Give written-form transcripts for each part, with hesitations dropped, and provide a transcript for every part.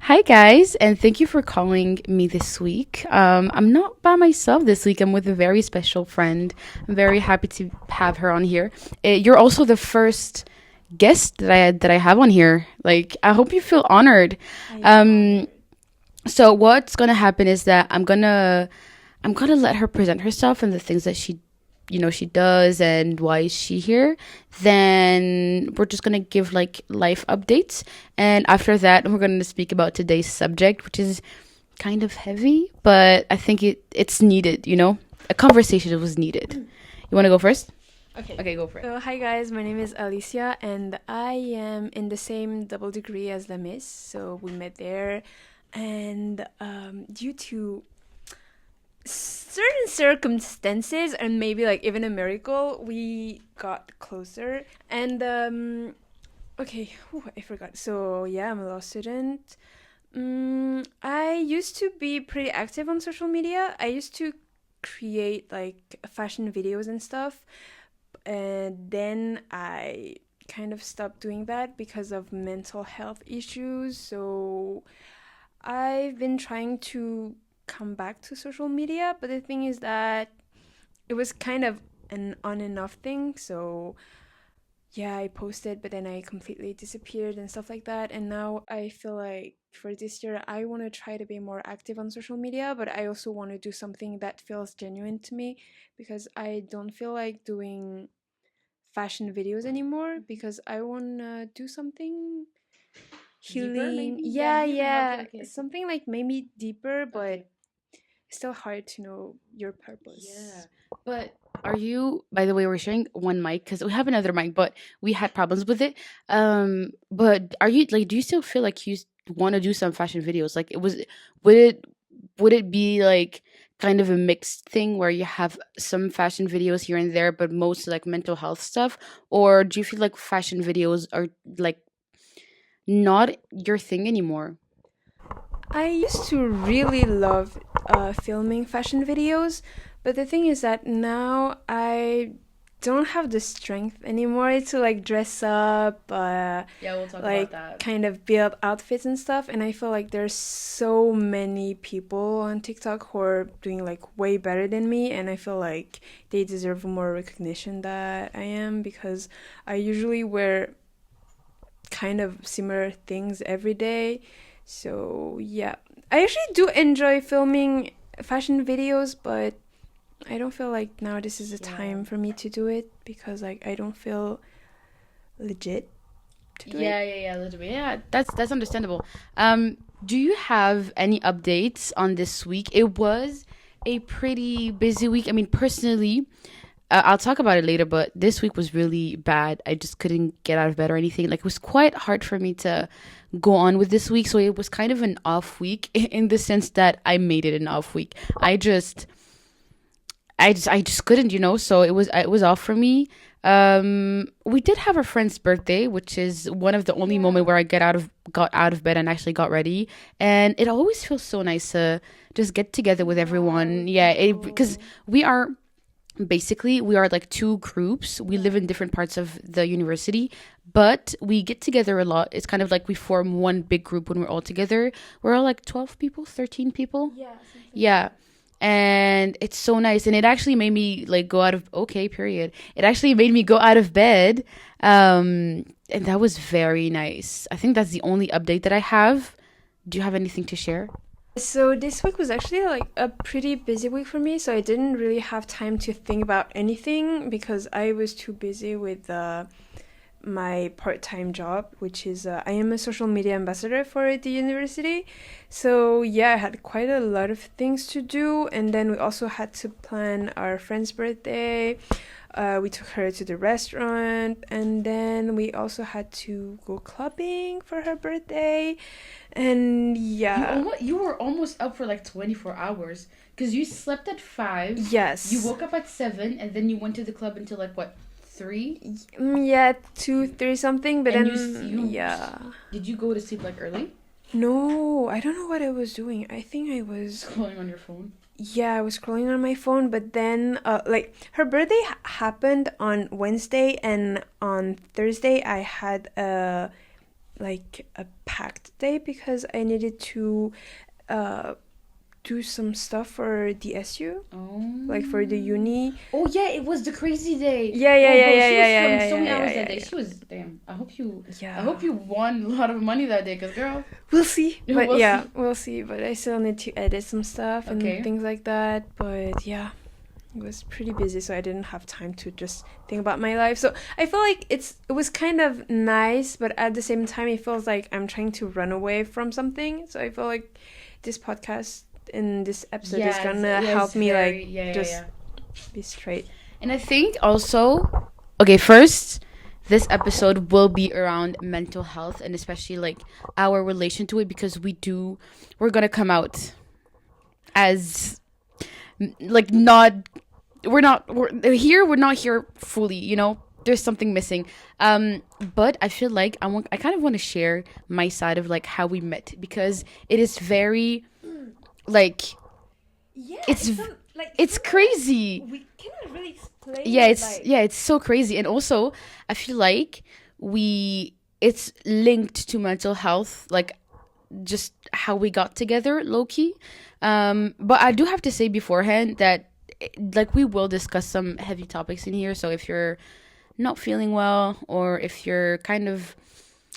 Hi, guys, and thank you for calling me this week. I'm not by myself this week. I'm with a very special friend. I'm very happy to have her on here. You're also the first guest that I have on here. Like, I hope you feel honored. I am Um, honored. so what's gonna happen is that I'm gonna let her present herself and the things that she does and why is she here. Then we're just gonna give like life updates, and after that we're gonna speak about today's subject, which is kind of heavy, but I think it's needed. A conversation was needed. You want to go first? Okay. Okay, go for it. So, hi guys, my name is Alicia, and I am in the same double degree as the Miss. So, we met there, and due to certain circumstances, and maybe like even a miracle, we got closer. And, okay, I forgot. So, yeah, I'm a law student. I used to be pretty active on social media. I used to create like fashion videos and stuff, and then I kind of stopped doing that because of mental health issues. So I've been trying to come back to social media, but the thing is that it was kind of an on and off thing. So yeah, I posted, but then I completely disappeared and stuff like that. And now I feel like for this year, I want to try to be more active on social media, but I also want to do something that feels genuine to me because I don't feel like doing fashion videos anymore because I want to do something Deeper, healing. maybe? Yeah, Yeah, healing. Okay, yeah. okay, okay. Something like maybe deeper, but Okay. it's still hard to know your Yeah. purpose. But are you, by the way, we're sharing one mic because we have another mic, but we had problems with it. But are you like, do you still feel like you want to do some fashion videos? Like, would it, would it be like kind of a mixed thing where you have some fashion videos here and there, but mostly like mental health stuff? Or do you feel like fashion videos are like not your thing anymore? I used to really love filming fashion videos, but the thing is that now I don't have the strength anymore to like dress up, Yeah, we'll talk about like that. kind of build outfits and stuff. And I feel like there's so many people on TikTok who are doing like way better than me, and I feel like they deserve more recognition that I am because I usually wear kind of similar things every day. So, yeah. I actually do enjoy filming fashion videos, but I don't feel like now this is a Yeah. time for me to do it because like I don't feel legit to do it. Yeah, literally. Yeah, that's understandable. Do you have any updates on this week? It was a pretty busy week. I mean, personally, I'll talk about it later, but this week was really bad. I just couldn't get out of bed or anything. Like, it was quite hard for me to go on with this week. So it was kind of an off week in the sense that I made it an off week. I just couldn't. So it was off for me. We did have a friend's birthday, which is one of the only moment where I got out of bed and actually got ready, and it always feels so nice to just get together with Yeah, everyone. with Yeah, because people. we are like two groups. We live in different parts of the university, but we get together a lot. It's kind of like we form one big group when we're all together. We're all like 12 people, 13 people. Yeah, something like Yeah, that. and it's so nice, and it actually made me like go out of okay period it actually made me go out of bed, and that was very nice. I think that's the only update that I have. Do you have anything to share? So this week was actually like a pretty busy week for me, so I didn't really have time to think about anything because I was too busy with my part-time job, which is I am a social media ambassador for the university. So yeah, I had quite a lot of things to do, and then we also had to plan our friend's birthday. We took her to the restaurant, and then we also had to go clubbing for her birthday. And yeah, You were almost up for like 24 hours because you slept at 5, you yes. woke up at 7, and then you went to the club until like what, 3? Yeah, 2, 3 something, but And then yeah. did you go to sleep like early? No, I don't know what I was doing. I think I was, Scrolling on your phone. yeah, I was scrolling on my phone, but then like her birthday happened on Wednesday, and on Thursday I had like a packed day because I needed to uh do some stuff for the SU, like for the Oh. uni. Oh yeah, it was the crazy day. Yeah, yeah, Oh, yeah, bro, yeah, she was yeah, yeah, scrubbing yeah, so many yeah, hours yeah, that yeah, day. yeah. She was damn. I Yeah. hope you won a lot of money that day, cause girl, We'll see. But we'll yeah, see. we'll see. But I still need to edit some stuff and Okay. things like that. But yeah, it was pretty busy, so I didn't have time to just think about my life. So I feel like it was kind of nice, but at the same time, it feels like I'm trying to run away from something. So I feel like this podcast in this episode is gonna Yeah, it's help me like very just yeah. be straight. And I think also, okay, first, this episode will be around mental health and especially like our relation to it because we're gonna come out as like not we're not here fully, you know. There's something missing. But I feel like I kind of want to share my side of like how we met because it is very like Yeah, it's it's something that crazy. we cannot really explain Yeah, it. Like it's so crazy. And also I feel like we it's linked to mental health, like just how we got together, low key. But I do have to say beforehand that like we will discuss some heavy topics in here. So if you're not feeling well or if you're kind of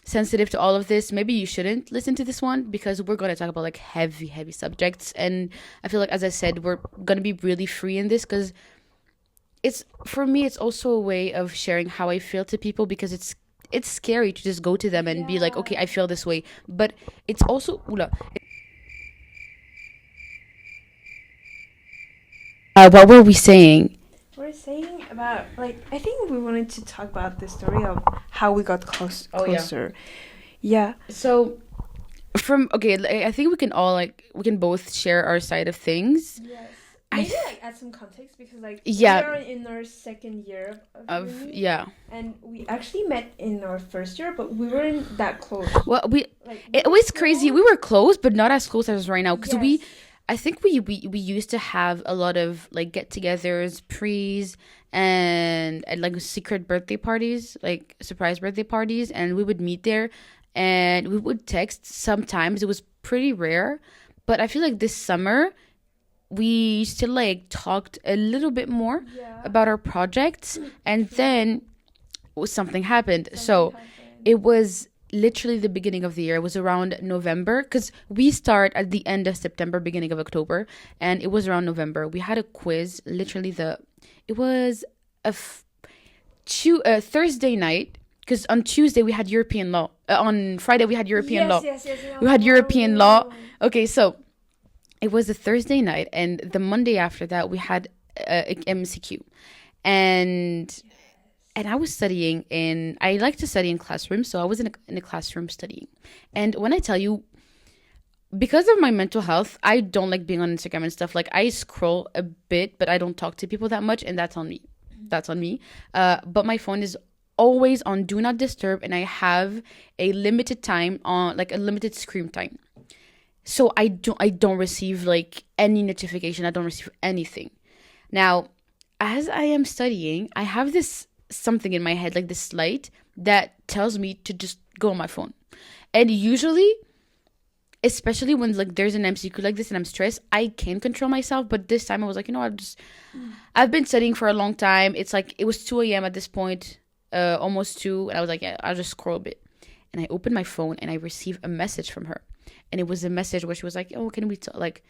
sensitive to all of this, maybe you shouldn't listen to this one because we're going to talk about like heavy subjects. And I feel like, as I said, we're going to be really free in this because it's for me it's also a way of sharing how I feel to people because it's scary to just go to them and be like, okay, I feel this way. But it's also what were we saying? we're saying about like I think we wanted to talk about the story of how we got Oh yeah. closer. Yeah. So from okay, I think we can all like we can both share our side of things. Yes. I Maybe th- like add some context because like Yeah. we are in our second year of Of uni, yeah. and we actually met in our first year, but we weren't that close. Well, Like it was crazy. We were close, but not as close as right now because Yes. I think we used to have a lot of like get-togethers, prees, and like secret birthday parties, like surprise birthday parties, and we would meet there, and we would text. Sometimes it was pretty rare, but I feel like this summer we still like talked a little bit more Yeah. about our projects, and then something happened. Something So happened. it was literally the beginning of the year. It was around November because we start at the end of September, beginning of October, and it was around November. We had a quiz. Literally, it was Thursday night because on Tuesday we had European law. On Friday we had European law. Yes. We had European law. Okay, so it was a Thursday night, and the Monday after that we had MCQ, and I was studying I like to study in classrooms, so I was in a classroom studying. And when I tell you, because of my mental health, I don't like being on Instagram and stuff. Like I scroll a bit, but I don't talk to people that much, and that's on me. That's on me. But my phone is always on do not disturb, and I have a limited time on like a limited screen time. So I don't receive like any notification. I don't receive anything. Now, as I am studying, I have this something in my head, like this light that tells me to just go on my phone. And usually, especially when like there's an MCQ like this and I'm stressed, I can control myself. But this time I was like, I've been studying for a long time. It's like it was 2 a.m. at this point, almost 2, and I was like, yeah, I'll just scroll a bit. And I opened my phone and I received a message from her, and it was a message where she was like, oh, can we talk? Like,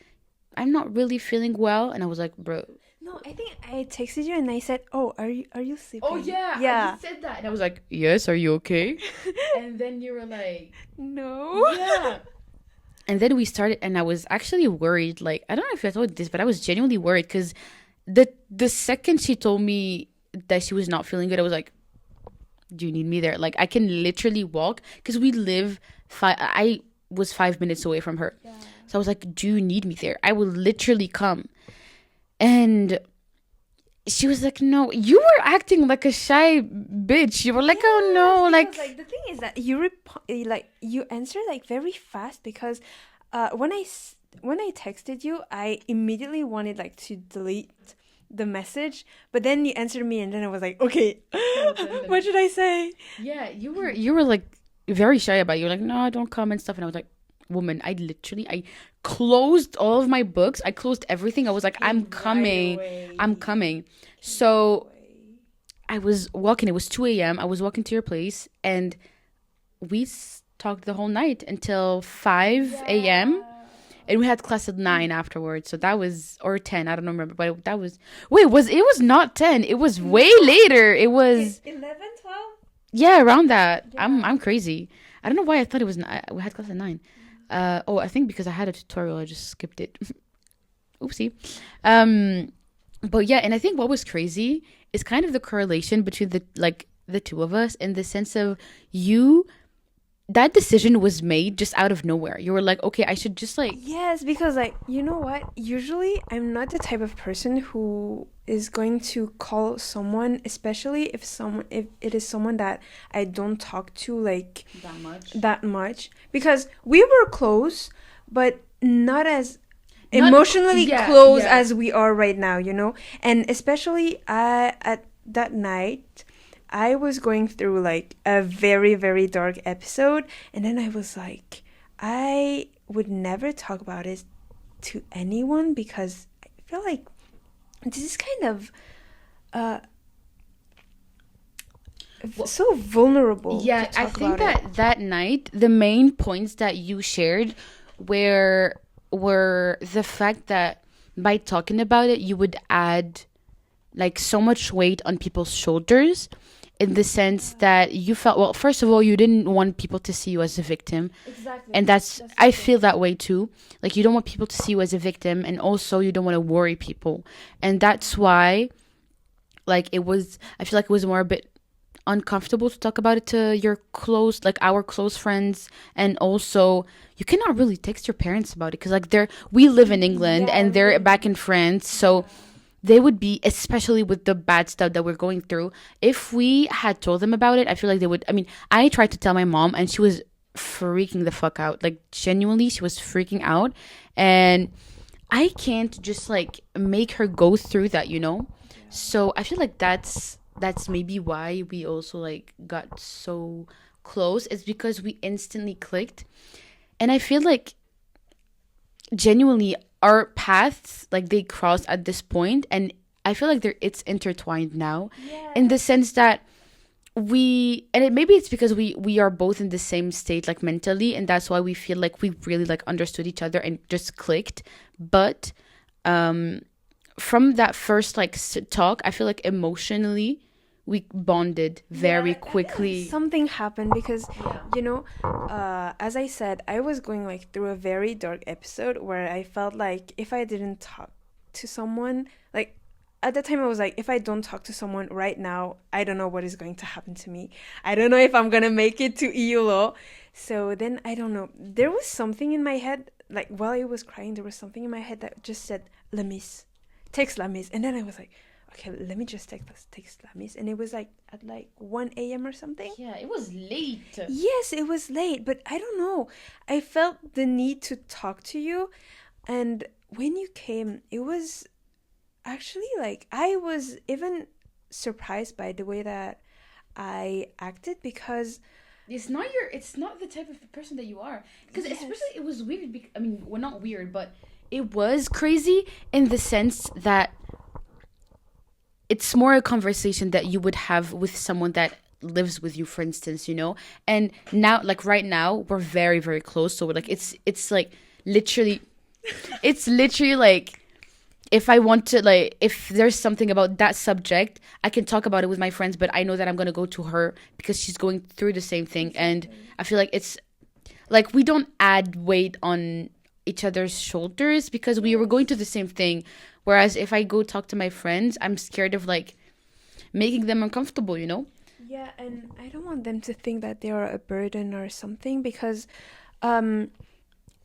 I'm not really feeling well, and I was like, bro. No, I think I texted you and I said, "Oh, are you sleeping?" Oh yeah, Yeah. I just said that, and I was like, yes, are you okay? And then you were like, No. yeah. And then we started, and I was actually worried. Like, I don't know if I told you this, but I was genuinely worried because the second she told me that she was not feeling good, I was like, do you need me there? Like, I can literally walk because we live I was 5 minutes away from her. Yeah. So I was like, do you need me there? I will literally come. And she was like, no, you were acting like a shy bitch. You were like, oh no, Because, like the thing is that you answer like very fast because when I texted you, I immediately wanted like to delete the message, but then you answered me and then I was like, okay, what should I say? yeah, you were like very shy about it. You're like, no, don't come and stuff. And I was like, woman, I closed all of my books. I closed everything. I was like, I'm Came right coming. I'm away. coming. Came right So away. I was walking. It was 2 a.m. I was walking to your place, and we talked the whole night until 5 a.m. Yeah. And we had class at 9 afterwards. So that was, or 10, I don't remember. But that was, wait, it was not 10. It was way No. later. It was, 11, 12? yeah, around that. Yeah. I'm crazy. I don't know why I thought it was, we had class at 9. Oh, I think because I had a tutorial, I just skipped it. Oopsie. Um, but yeah, and I think what was crazy is kind of the correlation between the two of us in the sense of you that decision was made just out of nowhere. You were like, okay, I should just like Yes, because like you know what? Usually I'm not the type of person who is going to call someone, especially if it is someone that I don't talk to like that much. that much because we were close, but not as Not emotionally yeah, close yeah. as we are right now, you know? And especially at that night I was going through like a very, very dark episode, and then I was like, I would never talk about it to anyone because I feel like this is kind of uh, Well, so vulnerable to yeah, I talk think about it. that that night the main points that you shared were were the fact that by talking about it you would add like so much weight on people's shoulders in the sense that you felt well first of all you didn't want people to see you as a victim, Exactly. and that's That's the I thing. feel that way too. Like you don't want people to see you as a victim, and also you don't want to worry people, and that's why like it was I feel like it was more a bit uncomfortable to talk about it to your close like our close friends. And also you cannot really text your parents about it because like they're we live in England Yeah, and they're really. back in France, so they would be, especially with the bad stuff that we're going through, if we had told them about it I feel like they would. I mean, I tried to tell my mom and she was freaking the fuck out, like genuinely she was freaking out, and I can't just like make her go through that, you know? So I feel like that's maybe why we also like got so close. It's because we instantly clicked. And I feel like genuinely our paths like they crossed at this point, and I feel like it's intertwined now in the Yes. sense that we and maybe it's because we are both in the same state like mentally, and that's why we feel like we really like understood each other and just clicked. But um from that first like talk I feel like emotionally we bonded Yeah, very I feel like quickly. something happened because, Yeah. you know, as I said, I was going like through a very dark episode where I felt like if I didn't talk to someone, like at the time I was like, if I don't talk to someone right now, I don't know what is going to happen to me. I don't know if I'm gonna make it to EU law. So then I don't know. There was something in my head, like while I was crying, there was something in my head that just said, Lamis, text Lamis. And then I was like, okay, let me just text Lamis. And it was like at like 1 a.m. or something. Yeah, it was late. Yes, it was late, but I don't know. I felt the need to talk to you. And when you came, it was actually like I was even surprised by the way that I acted because, It's not the type of person that you are, because yes, especially it was weird I mean, well, not weird, but it was crazy in the sense that it's more a conversation that you would have with someone that lives with you, for instance, you know. And now like right now we're very very close, so like it's like literally it's literally like if I want to like if there's something about that subject I can talk about it with my friends, but I know that I'm going to go to her because she's going through the same thing. And exactly. I feel like it's like we don't add weight on each other's shoulders because we were going Yes. to the same thing. Whereas if I go talk to my friends, I'm scared of like making them uncomfortable, you know? Yeah, and I don't want them to think that they are a burden or something because um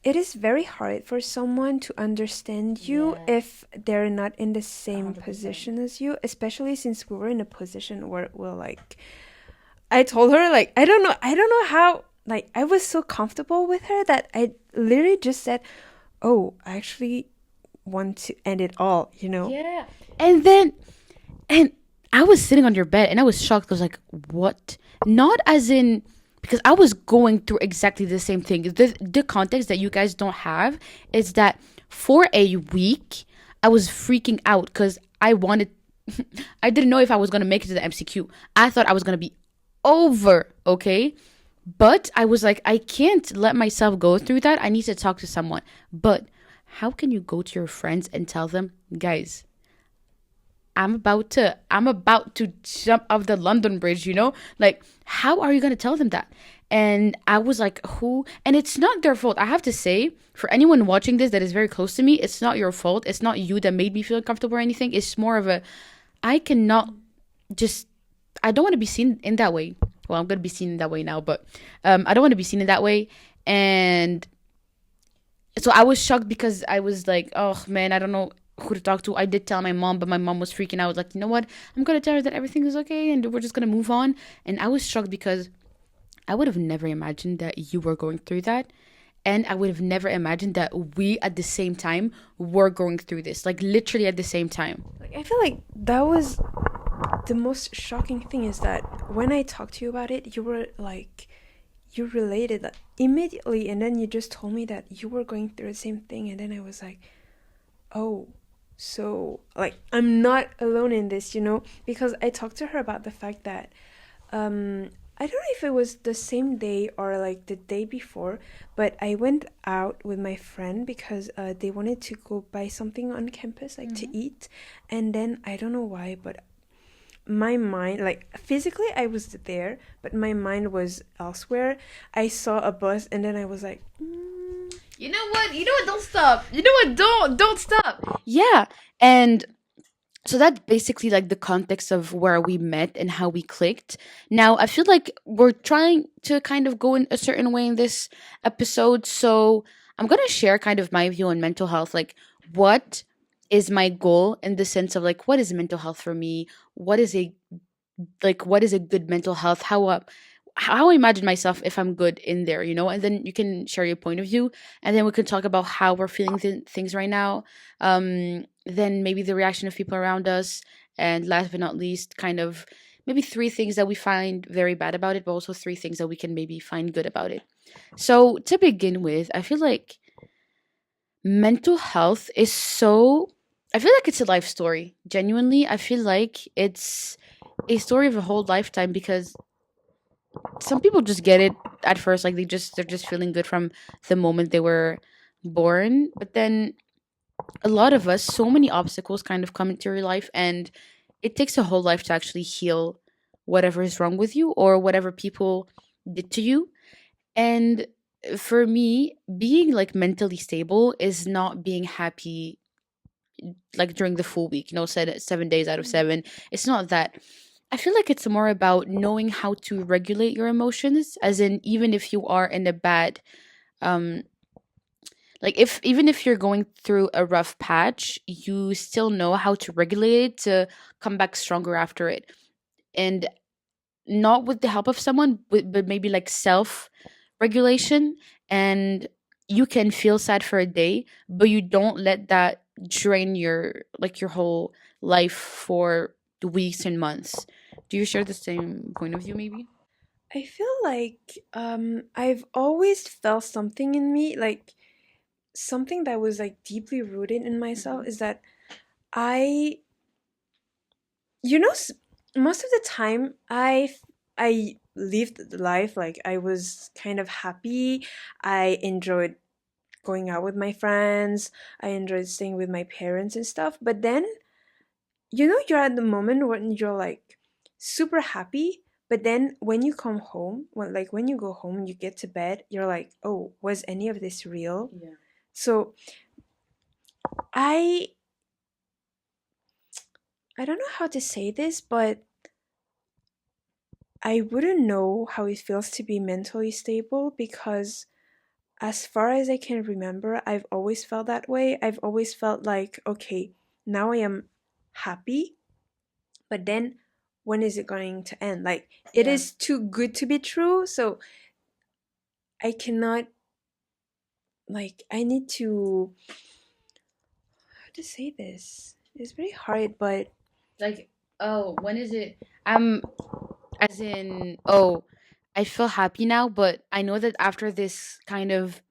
it is very hard for someone to understand you Yeah, if they're not in the same 100%. position as you, especially since we were in a position where we're like I told her like I don't know how like I was so comfortable with her that I literally just said, "Oh, I actually want to end it all," you know? Yeah. And then and I was sitting on your bed and I was shocked. I was like, "What?" Not as in because I was going through exactly the same thing. The context that you guys don't have is that for a week, I was freaking out because I wanted, I didn't know if I was going to make it to the MCQ. I thought I was going to be over, okay? But I was like, I can't let myself go through that. I need to talk to someone. But how can you go to your friends and tell them, guys, I'm about to jump off the London Bridge, you know? Like, how are you gonna tell them that? And I was like, who? And it's not their fault. I have to say, for anyone watching this that is very close to me, it's not your fault. It's not you that made me feel uncomfortable or anything. It's more of a, I cannot just, I don't want to be seen in that way. Well, I'm gonna be seen in that way now, but I don't want to be seen in that way. And so I was shocked because I was like, oh man, I don't know who to talk to. I did tell my mom, but my mom was freaking out. Like, you know what? I'm gonna tell her that everything is okay and we're just gonna move on. And I was shocked because I would have never imagined that you were going through that. And I would have never imagined that we at the same time were going through this. Like literally at the same time. Like, I feel like that was the most shocking thing is that when I talked to you about it, you were like, you related that immediately, and then you just told me that you were going through the same thing, and then I was like, oh, so like I'm not alone in this, because I talked to her about the fact that I don't know if it was the same day or like the day before, but I went out with my friend because they wanted to go buy something on campus, like to eat. And then I don't know why, but my mind, like physically I was there, but my mind was elsewhere. I saw a bus and then I was like, You know what? You know what? Don't stop. You know what? Don't stop. Yeah. And so that's basically like the context of where we met and how we clicked. Now, I feel like we're trying to kind of go in a certain way in this episode. So I'm going to share kind of my view on mental health. Like, what is my goal in the sense of like, what is mental health for me? What is a what is a good mental health? How I imagine myself if I'm good in there, you know? And then you can share your point of view, and then we can talk about how we're feeling things right now. Then maybe the reaction of people around us, and last but not least, kind of maybe three things that we find very bad about it, but also three things that we can maybe find good about it. So to begin with, I feel like mental health is so. I feel like it's a life story. Genuinely, I feel like it's a story of a whole lifetime because some people just get it at first, like they're just feeling good from the moment they were born. But then a lot of us, so many obstacles kind of come into your life, and it takes a whole life to actually heal whatever is wrong with you or whatever people did to you. And for me, being like mentally stable is not being happy like during the full week, 7 days out of 7. It's not that. I feel like it's more about knowing how to regulate your emotions, as in, even if you are in a bad, um, like if even if you're going through a rough patch, you still know how to regulate it to come back stronger after it. And not with the help of someone, but maybe like self regulation. And you can feel sad for a day, but you don't let that drain your whole life for weeks and months. Do you share the same point of view, maybe? I feel like I've always felt something in me, like something that was like deeply rooted in myself, is that I, you know, most of the time I lived the life like I was kind of happy. I enjoyed going out with my friends. I enjoyed staying with my parents and stuff. But then, you're at the moment when you're like super happy. But then when you come home, when you go home, you get to bed, you're like, oh, was any of this real? Yeah. So I I don't know how to say this, but I wouldn't know how it feels to be mentally stable because, as far as I can remember, I've always felt that way. I've always felt like, okay, now I am happy, but then when is it going to end? Like, it Yeah. is too good to be true, so I cannot, like, I need to, how to say this? It's very hard, but Like, oh, when is it? As in, oh, I feel happy now, but I know that after this kind of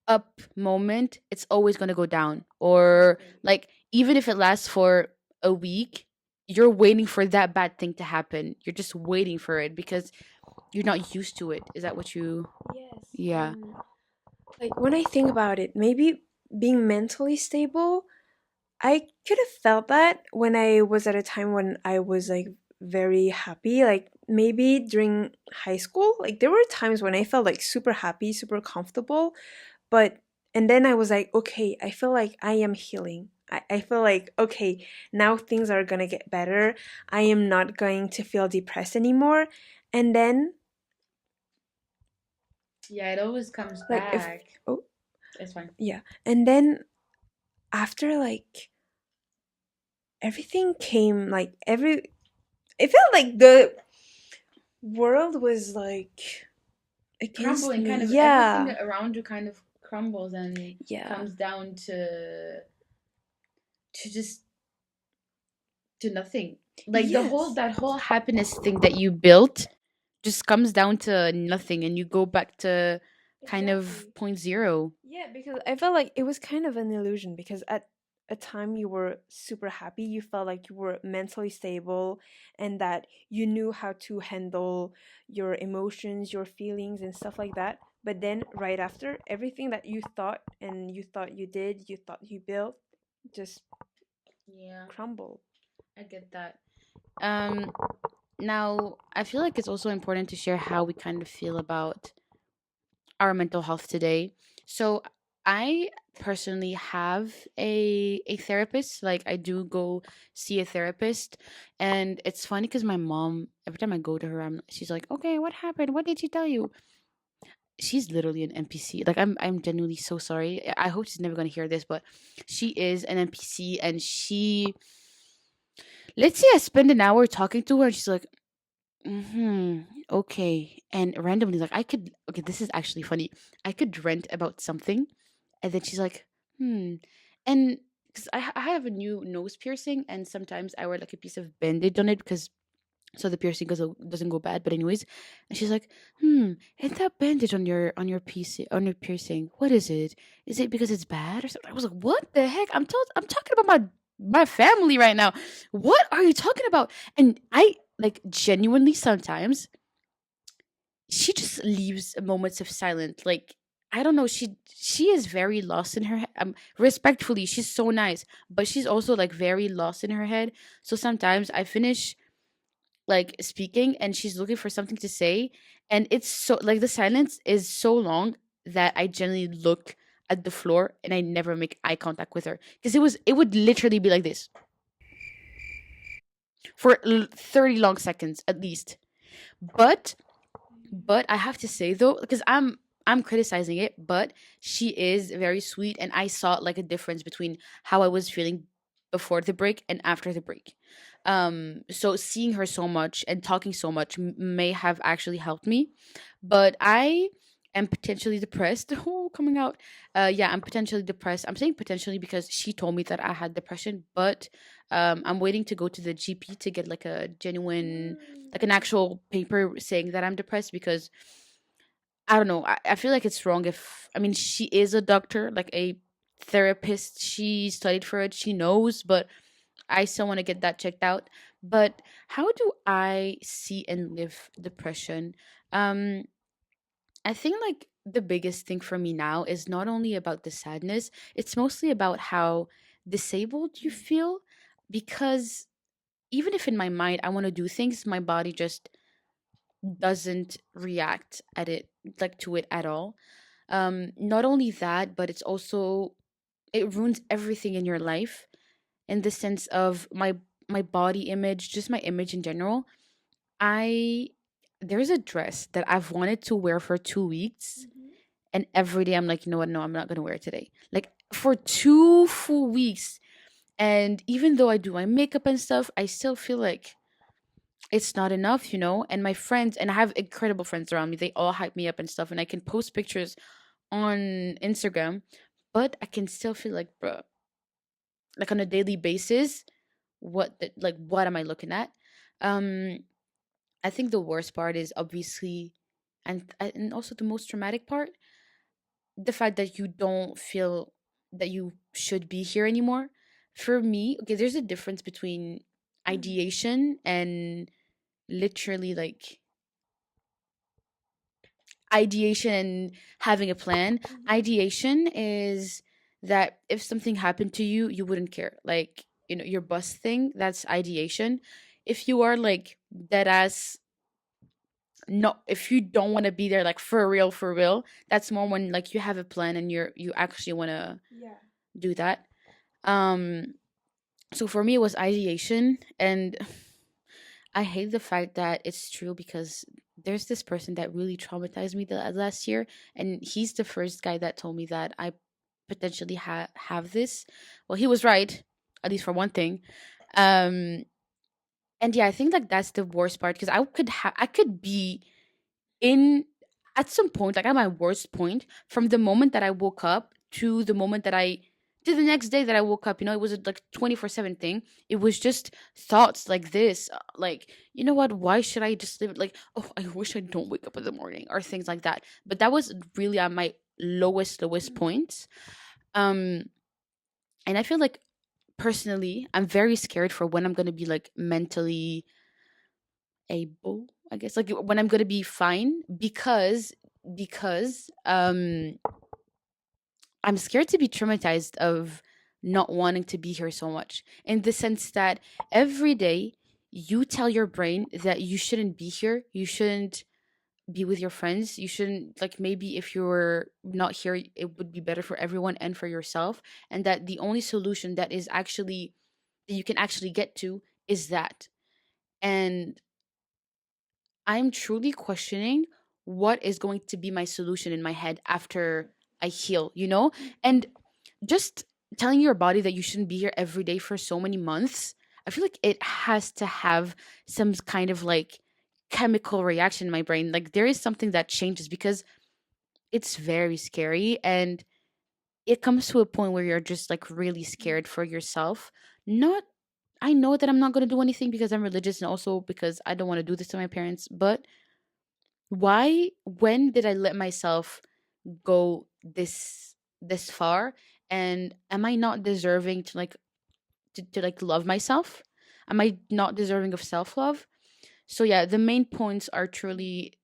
up moment, it's always going to go down. Or like even if it lasts for a week, you're waiting for that bad thing to happen. You're just waiting for it because you're not used to it. Is that what you? Yes, Yeah. and like when I think about it, maybe being mentally stable, I could have felt that when I was at a time when I was like very happy. Like maybe during high school, like there were times when I felt like super happy, super comfortable. But, and then I was like, okay, I feel like I am healing. I feel like, okay, now things are gonna get better. I am not going to feel depressed anymore. And then, Yeah, it always comes like, if, back. oh, It's fine. yeah. And then after, like, everything came, like, it felt like the world was like against Crumbling, me. kind of everything Yeah. around you kind of crumbles and Yeah. comes down to just to nothing. Like the whole Yes. that whole happiness thing that you built just comes down to nothing and you go back to kind of Exactly. point zero. Yeah, because I felt like it was kind of an illusion because at a time you were super happy, you felt like you were mentally stable and that you knew how to handle your emotions, your feelings and stuff like that. But then right after, everything that you thought and you thought you did, you thought you built just Yeah, crumbled. I get that. Um Now I feel like it's also important to share how we kind of feel about our mental health today. So I personally have a therapist. Like I do go see a therapist, and it's funny because my mom every time I go to her, she's like, "Okay, what happened? What did she tell you?" She's literally an NPC. Like I'm genuinely so sorry. I hope she's never gonna hear this, but she is an NPC, and she. Let's say I spend an hour talking to her, and she's like, "Hmm. Okay." And randomly, like I could. Okay, this is actually funny. I could rant about something, and then she's like, "Hmm." And because I have a new nose piercing, and sometimes I wear like a piece of bandage on it because so the piercing doesn't go bad. But anyways, and she's like, "Hmm. And that bandage on your piece on your piercing, what is it? Is it because it's bad or something?" I was like, "What the heck? I'm talking about my family right now. What are you talking about?" And I like genuinely sometimes she just leaves moments of silence. Like I don't know, she is very lost in her respectfully, she's so nice, but she's also like very lost in her head. So sometimes I finish like speaking and she's looking for something to say, and it's so like the silence is so long that I generally look at the floor and I never make eye contact with her because it would literally be like this for 30 long seconds at least. But I have to say though, because I'm criticizing it, but she is very sweet, and I saw like a difference between how I was feeling before the break and after the break. So seeing her so much and talking so much may have actually helped me, but I am potentially depressed. Oh, coming out. Yeah, I'm potentially depressed. I'm saying potentially because she told me that I had depression, but I'm waiting to go to the GP to get like a genuine, like an actual paper saying that I'm depressed because I don't know. I feel like it's wrong if I mean she is a doctor, like a therapist. She studied for it. She knows, but I still want to get that checked out. But how do I see and live depression? Um, I think like the biggest thing for me now is not only about the sadness, it's mostly about how disabled you feel because even if in my mind I want to do things, my body just doesn't react at it like to it at all. Not only that, but it's also it ruins everything in your life in the sense of my body image, just my image in general. I There's a dress that I've wanted to wear for 2 weeks, Mhm. and every day I'm like, you know what? No, I'm not gonna wear it today. Like for 2 full weeks, and even though I do my makeup and stuff, I still feel like it's not enough, you know? And my friends, and I have incredible friends around me, they all hype me up and stuff, and I can post pictures on Instagram, but I can still feel like, bruh, like on a daily basis, what am I looking at? Um, I think the worst part is obviously and also the most traumatic part, the fact that you don't feel that you should be here anymore. For me, okay, there's a difference between ideation and literally like ideation and having a plan. Ideation is that if something happened to you, you wouldn't care. Like, your bus thing, that's ideation. If you are like dead ass, no, if you don't want to be there, like for real, that's more when like you have a plan and you actually want to Yeah. do that. Um, so for me, it was ideation, and I hate the fact that it's true because there's this person that really traumatized me the last year, and he's the first guy that told me that I potentially have this. Well, he was right, at least for one thing. Um, and yeah, I think like that's the worst part because I could be in at some point, like at my worst point, from the moment that I woke up to the moment that I to the next day that I woke up. It was a like 24/7 thing. It was just thoughts like this, like, you know what? Why should I just live it? Like, oh, I wish I don't wake up in the morning or things like that. But that was really at my lowest points. Um, and I feel like personally, I'm very scared for when I'm gonna be like mentally able, I guess, like when I'm gonna be fine because I'm scared to be traumatized of not wanting to be here so much, in the sense that every day you tell your brain that you shouldn't be here, you shouldn't be with your friends, you shouldn't, like, maybe if you're not here it would be better for everyone and for yourself, and that the only solution that you can actually get to is that. And I'm truly questioning what is going to be my solution in my head after I heal, you know? And just telling your body that you shouldn't be here every day for so many months, I feel like it has to have some kind of like chemical reaction in my brain. Like there is something that changes because it's very scary, and it comes to a point where you're just like really scared for yourself. Not I know that I'm not going to do anything because I'm religious and also because I don't want to do this to my parents, but when did I let myself go this far, and am I not deserving to like to like love myself? Am I not deserving of self-love? So yeah, the main points are truly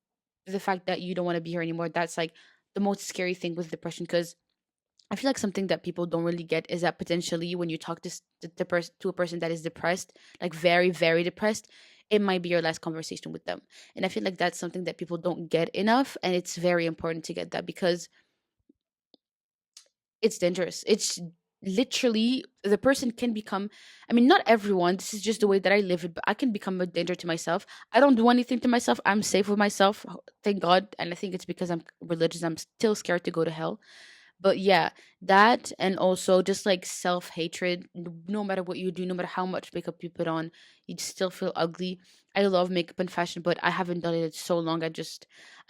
the fact that you don't want to be here anymore. That's like the most scary thing with depression, because I feel like something that people don't really get is that potentially when you talk to a person that is depressed, like very, very depressed, it might be your last conversation with them. And I feel like that's something that people don't get enough. And it's very important to get that because it's dangerous. It's literally the person can become, I mean, not everyone, this is just the way that I live it, but I can become a danger to myself. I don't do anything to myself. I'm safe with myself. Thank God. And I think it's because I'm religious. I'm still scared to go to hell, but yeah, that, and also just like self hatred. No matter what you do, no matter how much makeup you put on, you still feel ugly. I love makeup and fashion, but I haven't done it in so long. I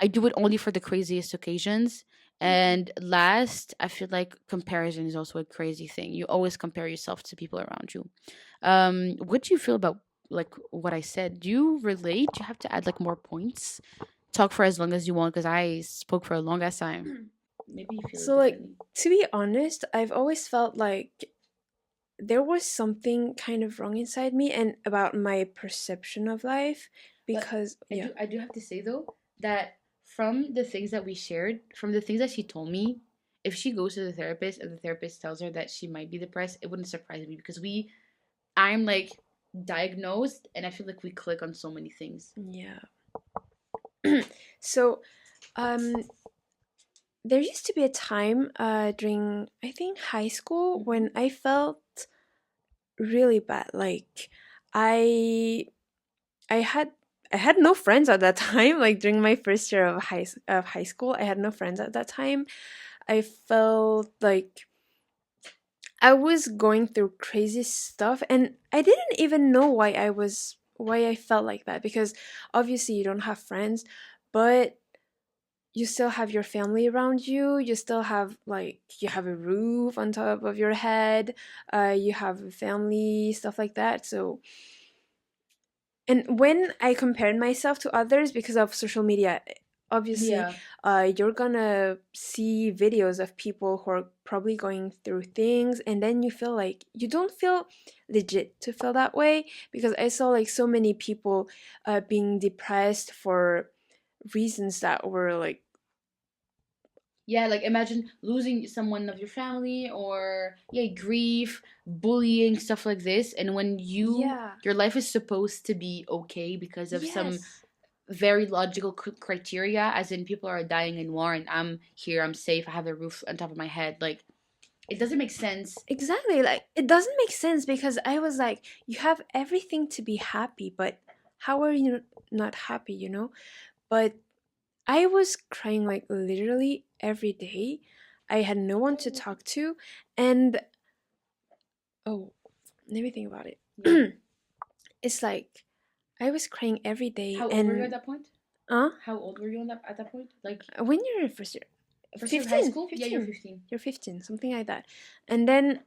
do it only for the craziest occasions. And last, I feel like comparison is also a crazy thing. You always compare yourself to people around you. What do you feel about like what I said? Do you relate? Do you have to add like more points? Talk for as long as you want because I spoke for a long ass time. Maybe you feel it So, like, differently. to be honest, I've always felt like there was something kind of wrong inside me and about my perception of life But because, yeah. I do have to say though that from the things that we shared, from the things that she told me, if she goes to the therapist and the therapist tells her that she might be depressed, it wouldn't surprise me because I'm like diagnosed and I feel like we click on so many things. Yeah. So, um, there used to be a time during, I think, high school Hmm. when I felt really bad. Like, I I had I had no friends at that time. Like during my first year of high school, I had no friends at that time. I felt like I was going through crazy stuff, and I didn't even know why I felt like that, because obviously you don't have friends, but you still have your family around you. You still have, like, you have a roof on top of your head. You have a family, stuff like that. So, and when I compared myself to others because of social media, obviously, Yeah. you're gonna see videos of people who are probably going through things, and then you feel like you don't feel legit to feel that way, because I saw like so many people being depressed for reasons that were like, Yeah, like imagine losing someone of your family, or yeah, grief, bullying, stuff like this. And when yeah, your life is supposed to be okay because of some yes, very logical criteria, as in people are dying in war and I'm here, I'm safe, I have a roof on top of my head. Like, it doesn't make sense. exactly. Like it doesn't make sense, because I was like, you have everything to be happy, but how are you not happy, you know? But I was crying like literally every day. I had no one to Oh, talk to, and oh, let me think about it. yeah. It's like I was crying every day, How old were you at and that point? uh, How old were you at that point? Like when you're in first year, first year of high 15, school? Yeah, you're 15, 15. you're 15, something like that. And then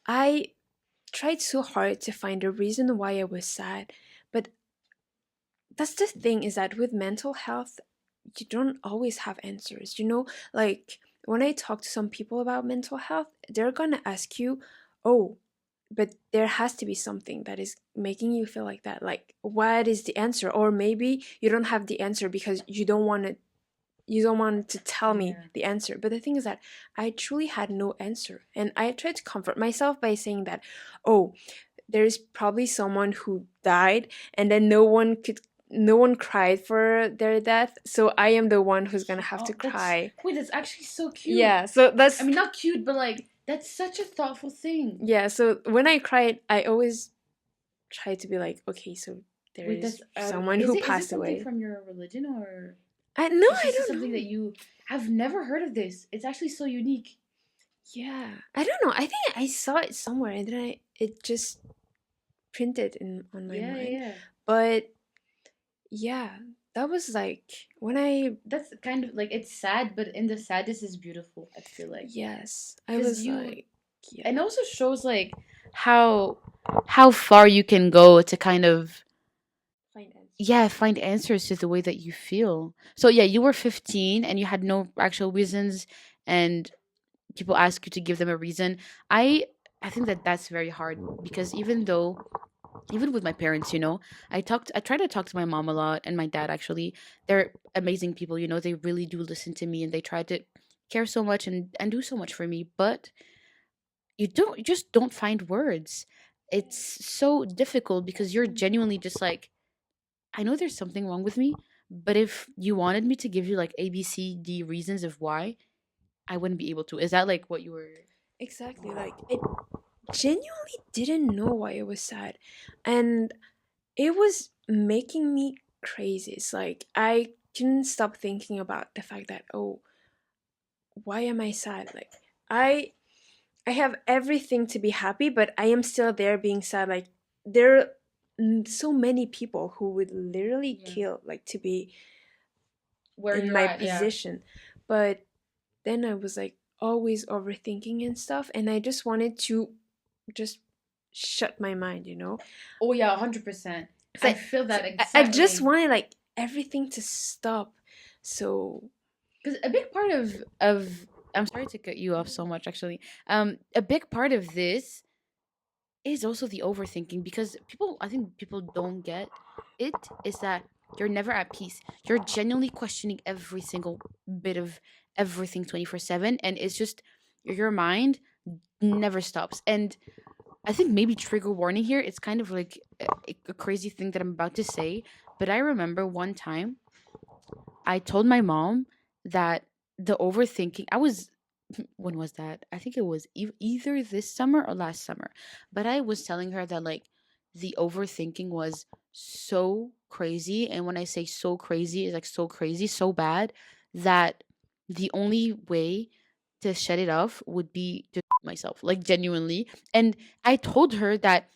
I tried so hard to find a reason why I was sad, but that's the thing, is that with mental health, you don't always have answers, you know? Like when I talk to some people about mental health, they're gonna ask you, oh, but there has to be something that is making you feel like that. Like, what is the answer? Or maybe you don't have the answer because you don't want to tell me Yeah. the answer. But the thing is that I truly had no answer. And I tried to comfort myself by saying that, oh, there's probably someone who died, and then no one cried for their death, so I am the one who's gonna have to Oh, cry. that's actually so cute. Yeah, so I that's mean, not cute, but like that's such a thoughtful thing. yeah, so when I cried, I always try to be like, okay, so there Wait, is that's someone is who it passed something away. from your religion, or I no, it's I just don't something that know. you I've never heard of this. It's actually so unique. Yeah, I don't know. I think I saw it somewhere, and then it just printed in on my Yeah, yeah, mind. yeah. But yeah, that was like when I That's kind of like it's sad, but in the sadness is beautiful, I feel like. yes, I Cuz was you like yeah. and also shows like how how far you can go to kind of Find answers. yeah, find answers to the way that you feel. So yeah, you were 15 and you had no actual reasons, and people ask you to give them a reason. I think that that's very hard, because even with my parents, I try to talk to my mom a lot, and my dad actually. They're amazing people, they really do listen to me, and they try to care so much and do so much for me, but you just don't find words. It's so difficult because you're genuinely just like, I know there's something wrong with me, but if you wanted me to give you like A B C D reasons of why, I wouldn't be able to. Is that like what you were? Exactly. Like I genuinely didn't know why it was sad, and it was making me crazy. It's like I couldn't stop thinking about the fact that, oh, why am I sad? Like I I have everything to be happy, but I am still there being sad. Like there are so many people who would literally Yeah. kill like to be Where in you're my at, yeah. position. But then I was like always overthinking and stuff, and I just wanted to just shut my mind, you know? Oh yeah, 100%. It's I like feel that I just exactly. wanted like everything to stop. So Because a big part of I'm sorry to cut you off so much, actually. A big part of this is also the overthinking, because I think people don't get it, is that you're never at peace. You're genuinely questioning every single bit of everything 24/7, and it's just your mind never stops. And I think maybe trigger warning here, it's kind of like a crazy thing that I'm about to say, but I remember one time I told my mom that the overthinking, I was, when was that? I think it was either this summer or last summer. But I was telling her that like the overthinking was so crazy. And when I say so crazy, it's like so crazy, so bad that the only way to shut it off would be to myself, like genuinely. And I told her that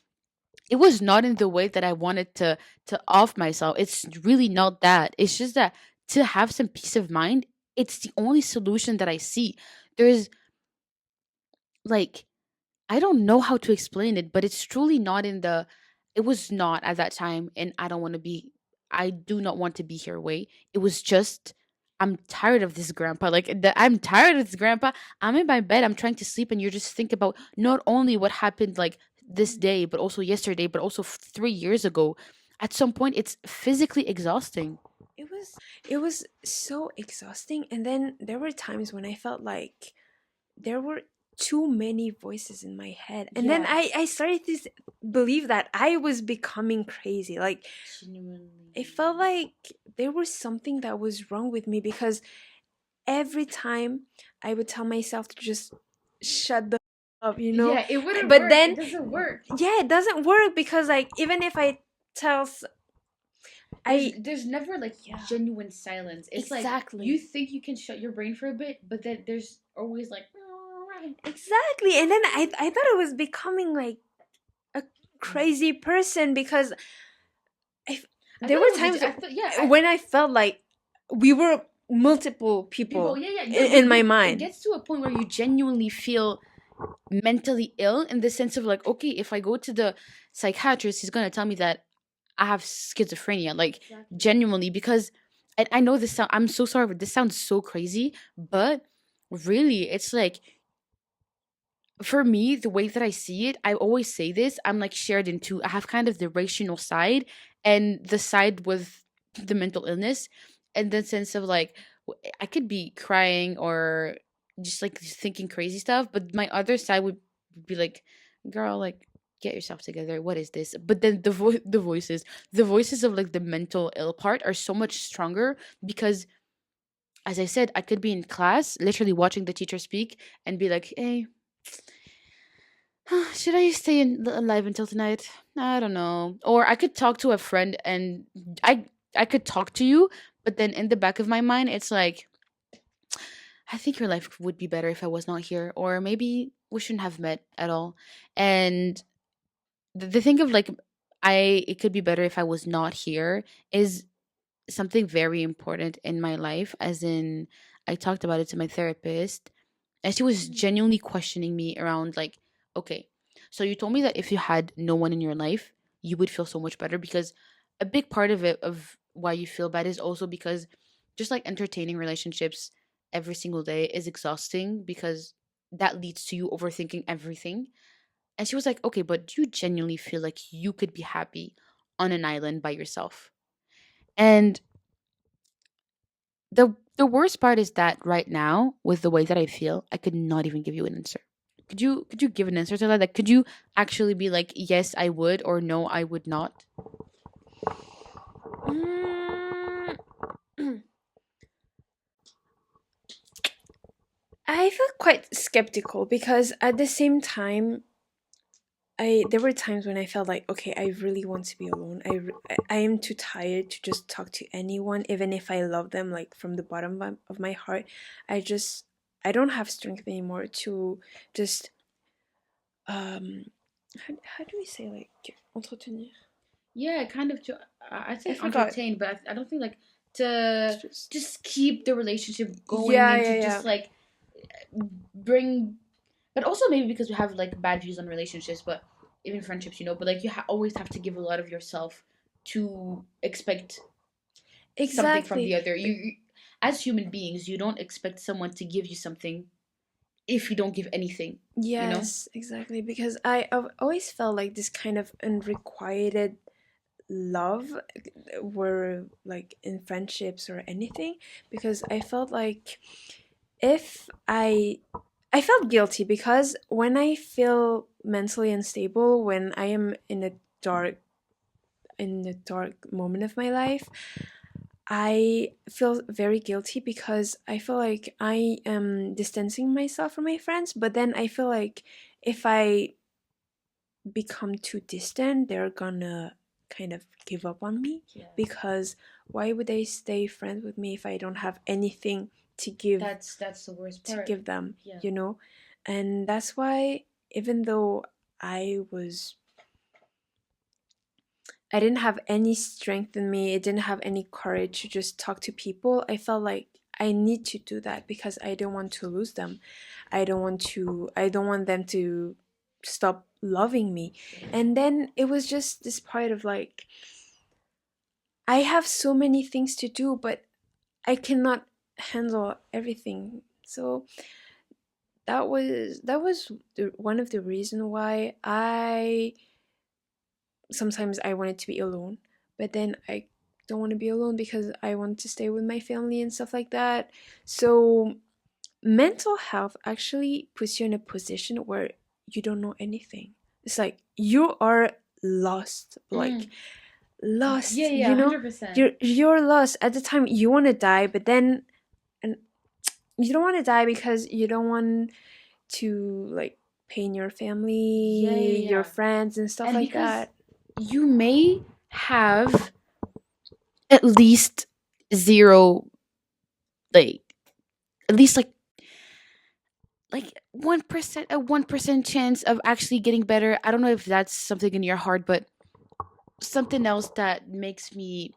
it was not in the way that I wanted to off myself. It's really not that. It's just that to have some peace of mind, it's the only solution that I see. There's like, I don't know how to explain it, but it's truly not in the it was not at that time, and I do not want to be here way. It was just I'm tired of this grandpa. I'm tired of this grandpa. I'm in my bed. I'm trying to sleep, and you're just thinking about not only what happened like this day, but also yesterday, but also 3 years ago. At some point, it's physically exhausting. It was so exhausting, and then there were times when I felt like there were too many voices in my head, and then Yeah, I started to believe that I was becoming crazy. Like, it genuinely. felt like there was something that was wrong with me, because every time I would tell myself to just shut the up, Yeah, it wouldn't but work. It then, doesn't work. yeah, it doesn't work, because like even if I tell There's I there's never like yeah, genuine silence. It's like you exactly. think you can shut your brain for a bit, but then there's always like Exactly. And then I thought I was becoming like a crazy person, because I thought there were it was times I thought yeah, when I felt like we were multiple people, people yeah, yeah, in my it mind. gets to a point where you genuinely feel mentally ill in the sense of like, okay, if I go to the psychiatrist, he's gonna tell me that I have schizophrenia, like genuinely, because I know this sound, I'm so sorry, but this sounds so crazy, but really, it's like for me, the way that I see it, I always say this, I'm like shared in two. I have kind of the rational side and the side with the mental illness, and the sense of like I could be crying or just like thinking crazy stuff, but my other side would be like, girl, like get yourself together. What is this? But then the voices of like the mental ill part are so much stronger because as I said, I could be in class, literally watching the teacher speak and be like, hey, should I stay alive until tonight? I don't know. Or I could talk to a friend and I I could talk to you, but then in the back of my mind it's like I think your life would be better if I was not here or maybe we shouldn't have met at all. And the thing of like I it could be better if I was not here is something very important in my life as in I talked about it to my therapist and she was genuinely questioning me around like okay, so you told me that if you had no one in your life you would feel so much better because a big part of it of why you feel bad is also because just like entertaining relationships every single day is exhausting because that leads to you overthinking everything. And she was like, okay, but do you genuinely feel like you could be happy on an island by yourself? And the worst part is that right now, with the way that I feel, I could not even give you an answer. Could you give an answer to that? Like, could you actually be like, yes, I would, or no, I would not? Mm, I felt quite skeptical, because at the same time, I there were times when I felt like, okay, I really want to be alone. I am too tired to just talk to anyone, even if I love them like from the bottom of my heart. I don't have strength anymore to just um how do we say, like, entretenir? Yeah, kind of. I'd I say forgot. entertain, but I don't think like to Just just keep the relationship going yeah, and yeah, to yeah. just like bring. But also maybe because we have like bad views on relationships, but even friendships, but like you always have to give a lot of yourself to expect something from the Exactly. other. As human beings, you don't expect someone to give you something if you don't give anything, you know? Yes, exactly. Because I've always felt like this kind of unrequited love were like in friendships or anything, because I felt like if I felt guilty, because when I feel mentally unstable, when I am in a dark moment of my life, I feel very guilty, because I feel like I am distancing myself from my friends, but then I feel like if I become too distant, they're gonna kind of give up on me, Yeah. because why would they stay friends with me if I don't have anything to give That's the worst part. them, Yeah. And that's why, even though I was I didn't have any strength in me, I didn't have any courage to just talk to people, I felt like I need to do that, because I don't want to lose them. I don't want them to stop loving me. And then it was just this part of like, I have so many things to do, but I cannot handle everything. So that was one of the reason why I sometimes I wanted to be alone, but then I don't want to be alone because I want to stay with my family and stuff like that. So mental health actually puts you in a position where you don't know anything. It's like you are lost, like Mm. Yeah, lost, yeah, 100%. you're lost at the time. You want to die, but then and you don't want to die because you don't want to like pain your Yeah, yeah, family, your yeah. friends and stuff And like because that. you may have at least zero, like, at least like 1%, a 1% chance of actually getting better. I don't know if that's something in your heart, but something else that makes me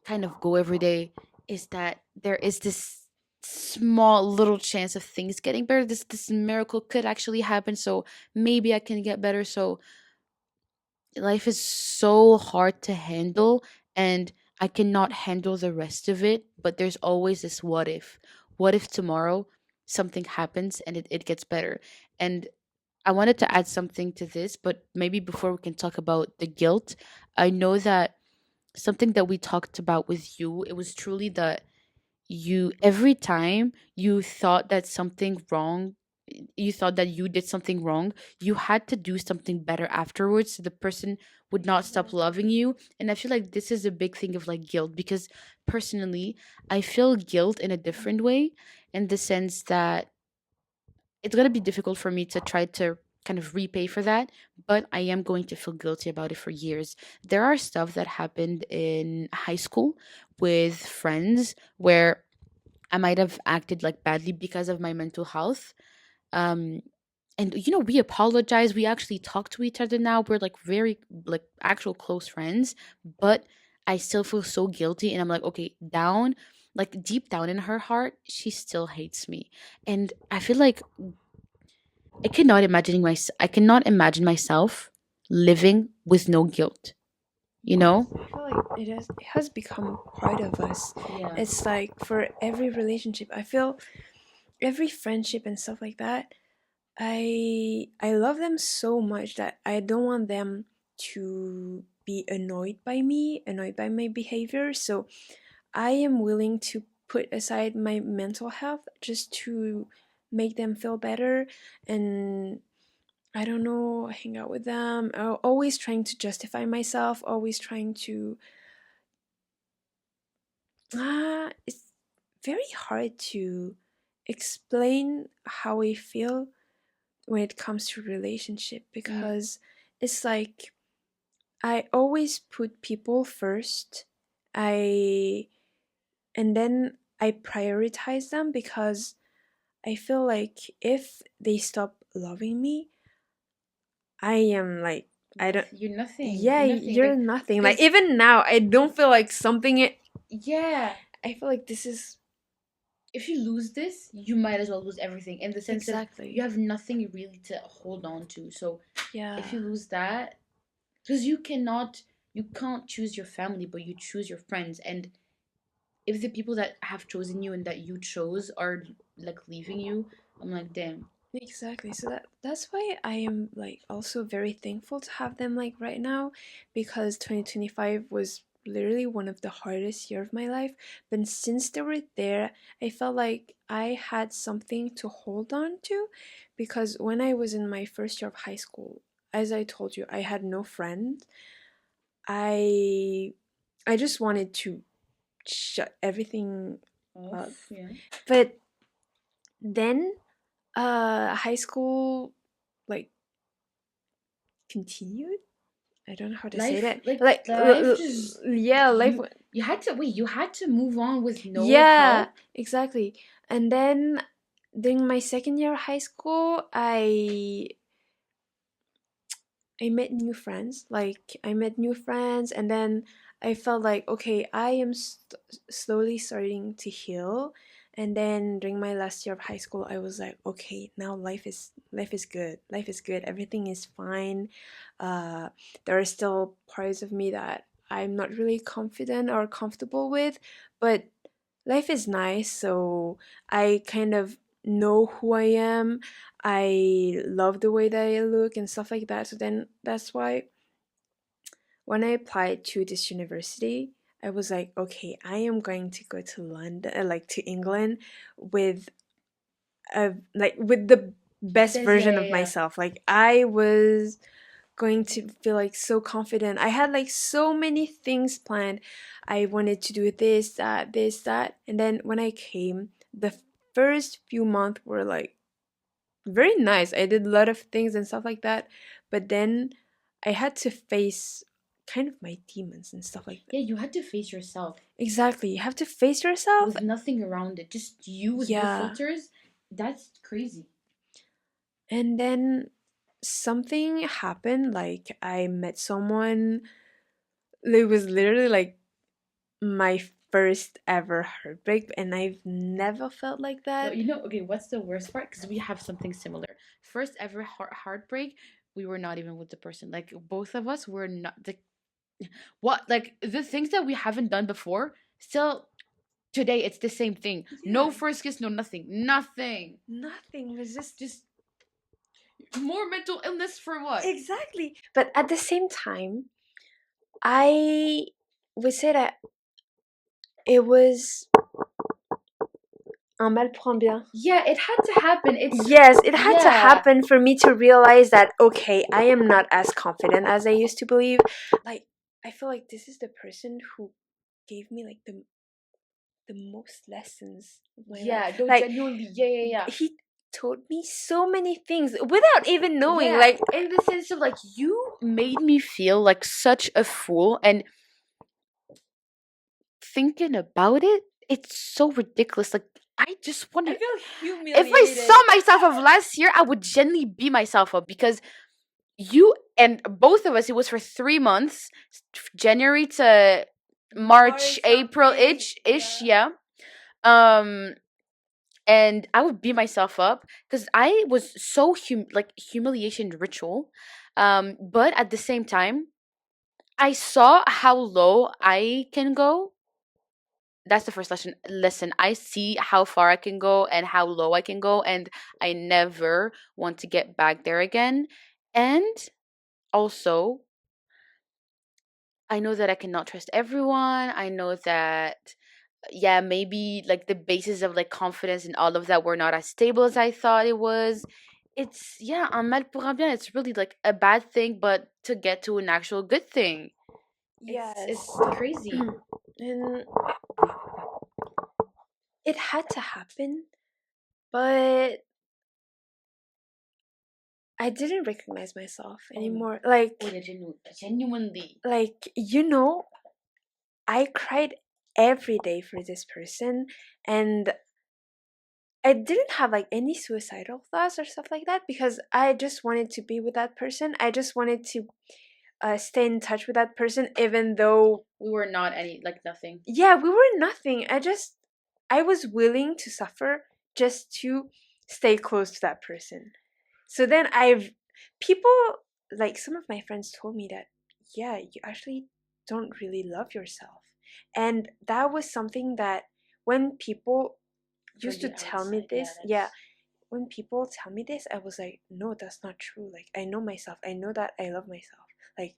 kind of go every day is that there is this small little chance of things getting better. This miracle could actually happen, so maybe I can get better. So life is so hard to handle, and I cannot handle the rest of it, but there's always this what if tomorrow something happens and it gets better. And I wanted to add something to this, but maybe before we can talk about the guilt, I know that something that we talked about with you, it was truly that you, every time you thought that something wrong, you thought that you did something wrong, you had to do something better afterwards so the person would not stop loving you. And I feel like this is a big thing of like guilt, because personally I feel guilt in a different way, in the sense that it's going to be difficult for me to try to kind of repay for that, but I am going to feel guilty about it for years. There are stuff that happened in high school with friends where I might have acted like badly because of my mental health. Um, and we apologize. We actually talk to each other now. We're like very like actual close friends, but I still feel so guilty. And I'm like, okay, down, like deep down in her heart, she still hates me. And I feel like I cannot imagine myself living with no guilt. You Yes, know? I feel like it has become part of us. Yeah. It's like for every relationship, I feel every friendship and stuff like that. I love them so much that I don't want them to be annoyed by me, annoyed by my behavior. So I am willing to put aside my mental health just to make them feel better, and I don't know, hang out with them. Always trying to justify myself, always trying to it's very hard to explain how I feel when it comes to relationship, Mm. because it's like I always put people first. I and then I prioritize them because I feel like if they stop loving me, I am like I don't You're nothing. yeah, You're nothing. you're Like, nothing. Like because, even now I don't feel like something yeah, I feel like this is if you lose this, you might as well lose everything, in the sense of you exactly. have nothing really to hold on to. So if Yeah. you lose that, because you can't choose your family, but you choose your friends. And if the people that have chosen you and that you chose are like leaving you, I'm like, damn. Exactly. So that's why I am like also very thankful to have them like right now, because 2025 was literally one of the hardest year of my life. But since they were there, I felt like I had something to hold on to, because when I was in my first year of high school, as I told you, I had no friend. I I just wanted to shut everything up. Off, yeah. But then high school like continued. I don't know how to say Life, that. like, Like, life just, yeah, life. you had to wait, you had to move on with no Yeah, help. exactly. And then during my second year of high school, I met new friends. Like, I met new friends, and then I felt like, okay, I am slowly starting to heal. And then during my last year of high school, I was like, okay, now life is good. Life is good. Everything is fine. Uh, there are still parts of me that I'm not really confident or comfortable with, but life is nice, so I kind of know who I am. I love the way that I look and stuff like that. So then that's why when I applied to this university, I was like, okay, I am going to go to London, like to England, with with the best This, yeah, version yeah, of yeah. myself. Like I was going to feel like so confident. I had like so many things planned. I wanted to do this, that. And then when I came, the first few months were like very nice. I did a lot of things and stuff like that. But then I had to face kind of my demons and stuff like that. Yeah, you had to face yourself Exactly. You have to face yourself. with nothing around it, just you with no Yeah. filters. That's crazy. And then something happened. Like I met someone. It was literally like my first ever heartbreak, and I've never felt like No, that. you know, okay, what's the worst part? Because we have something similar. First ever heartbreak, we were not even with the person. Like, both of us were not the what, like, the things that we haven't done before, still today, it's the same thing. No Yeah. first kiss, no nothing. Nothing. Nothing was Just more mental illness for what? exactly. But at the same time, I would say that it was un mal pour un bien. Yeah, it had to happen. It's Yes, it had to yeah. happen for me to realize that okay, I am not as confident as I used to believe. Like I feel like this is the person who gave me like the most lessons of my life. Yeah, no, Like genuinely. Yeah, yeah, yeah. he told me so many things without even knowing. Yeah, Like in the sense of like you made me feel like such a fool, and thinking about it, it's so ridiculous. Like I just want I to. feel If I humiliated. saw myself of last year, I would genuinely beat myself up because you and both of us. It was for 3 months, January to March, March, April something. ish. Yeah. Um, and I would beat myself up because I was so like humiliation ritual. But at the same time, I saw how low I can go. That's the first lesson. Listen, I see how far I can go and how low I can go, and I never want to get back there again. And also, I know that I cannot trust everyone. I know that, yeah, maybe like the basis of like confidence and all of that were not as stable as I thought it was. It's, yeah, un mal pour un bien. It's really like a bad thing, but to get to an actual good thing. Yes. It's crazy. And it had to happen, but I didn't recognize myself Oh no. anymore. Oh yeah, genuinely. Like, I cried every day for this person, and I didn't have like any suicidal thoughts or stuff like that because I just wanted to be with that person. I just wanted to stay in touch with that person, even though, We were not any like nothing. yeah, we were nothing. I was willing to suffer just to stay close to that person. So then people, like some of my friends told me that, yeah, you actually don't really love yourself. And that was something that when people For used to the tell me outside, yeah, this, yeah, that's when people tell me this, I was like, no, that's not true. Like, I know myself. I know that I love myself. Like,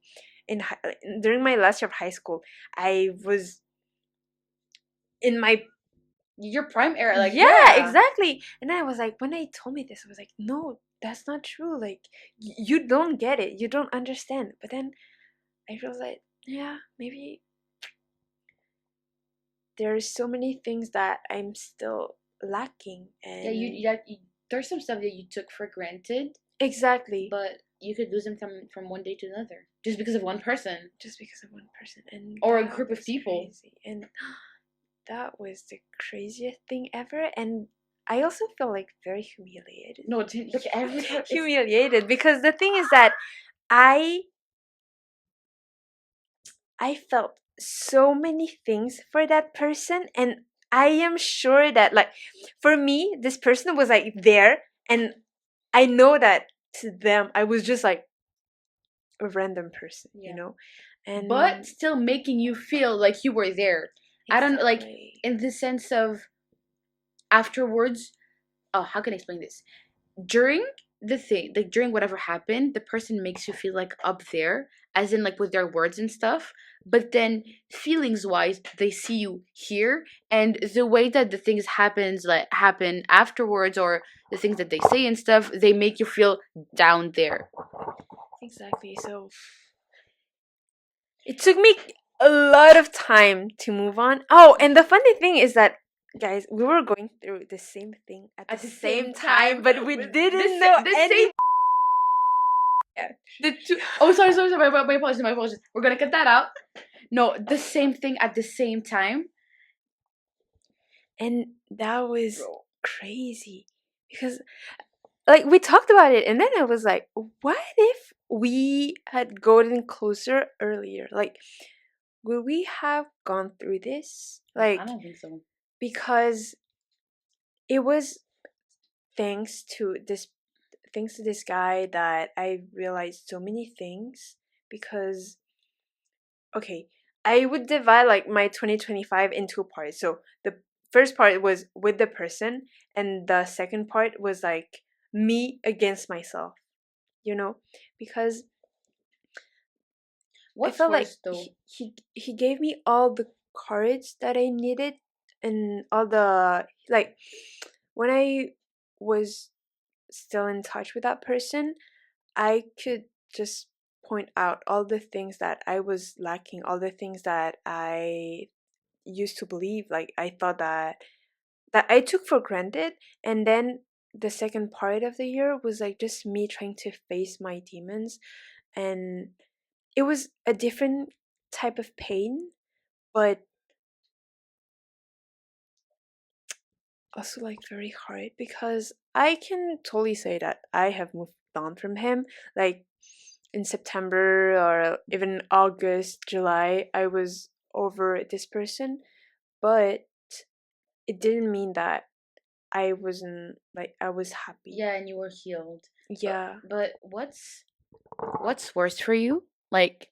during my last year of high school, I was in my your prime era. Like, yeah, yeah. exactly. And then I was like, when they told me this, I was like, no, that's not true. Like, you don't get it. You don't understand. But then I realized, like, yeah, maybe there's so many things that I'm still lacking. Yeah, And there's some stuff that you took for granted, exactly, but you could lose them from one day to another just because of one person just because of one person. And or a that group of was people. crazy. And that was the craziest thing ever. And I also feel like very humiliated. No, look, every time it's Humiliated because the thing is that I I felt so many things for that person, and I am sure that like for me this person was like there, and I know that to them I was just like a random person, yeah, you know. but And still making you feel like you were there. I don't like Exactly. in the sense of afterwards. Oh, how can I explain this? During the thing, like during whatever happened, the person makes you feel like up there, as in like with their words and stuff. But then feelings wise, they see you here, and the way that the things happen afterwards, or the things that they say and stuff, they make you feel down there. Exactly. So it took me a lot of time to move on. Oh, and the funny thing is that, guys, we were going through the same thing at the At the same same time, time, but we with didn't know the any. same the two oh sorry, my apologies, my apologies. We're gonna cut that out. No, the same thing at the same time. And that was Bro. crazy because, like, we talked about it, and then I was like, what if we had gotten closer earlier? Like, would we have gone through this? I Like, don't think so. because it was thanks to this thanks to this guy that I realized so many things. Because, okay, I would divide like my 2025 in two parts. So the first part was with the person, and the second part was like me against myself, you know? Because I What's felt like worse though? he gave me all the courage that I needed, and all the, like, when I was still in touch with that person, I could just point out all the things that I was lacking, all the things that I used to believe, like I thought that I took for granted. And then the second part of the year was like just me trying to face my demons, and it was a different type of pain, but also like very hard, because I can totally say that I have moved on from him. Like in September or even August, July, I was over this person, but it didn't mean that I wasn't, like, I was happy. Yeah, and you were healed. Yeah. But what's worse for you? Like,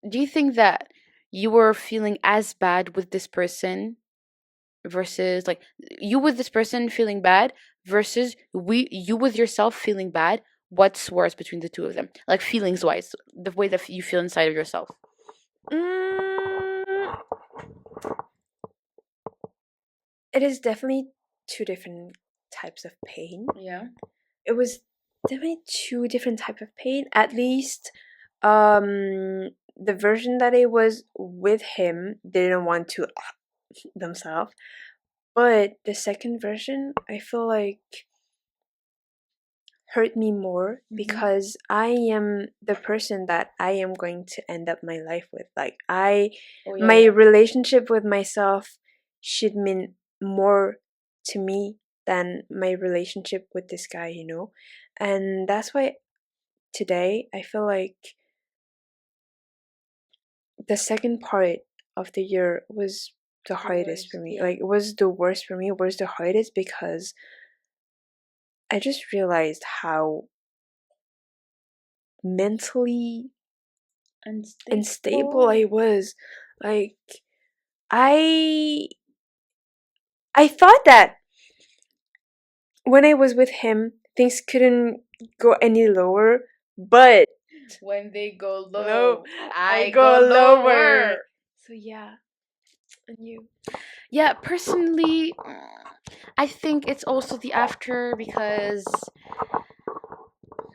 do you think that you were feeling as bad with this person versus like you with this person feeling bad versus you with yourself feeling bad? What's worse between the two of them? Like feelings wise, the way that you feel inside of yourself. Mm, it is definitely two different types of pain. Yeah. It was definitely two different type of pain. At least, the version that I was with him didn't want to themselves, but the second version, I feel like, hurt me more, because I am the person that I am going to end up my life with. Like, Oh yeah, my yeah. relationship with myself should mean more to me than my relationship with this guy, you know? And that's why today I feel like the second part of the year was the The hardest for worst, me. yeah. Like, it was the worst for me, it was the hardest, because I just realized how mentally unstable I Unstable. was. Like, I I thought that when I was with him, things couldn't go any lower, but When they go no, low, I I go go lower. lower. So yeah, and you. Yeah, personally, I think it's also the after because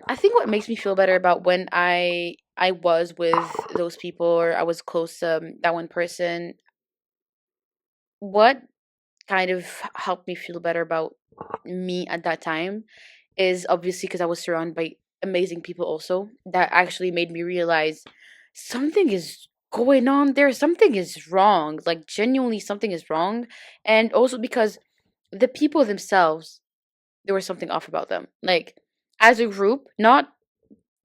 I think what makes me feel better about when I was with those people or I was close to that one person, what kind of helped me feel better about me at that time is obviously because I was surrounded by amazing people also that actually made me realize something is going on there, something is wrong, like genuinely something is wrong. And also because the people themselves, there was something off about them, like as a group, not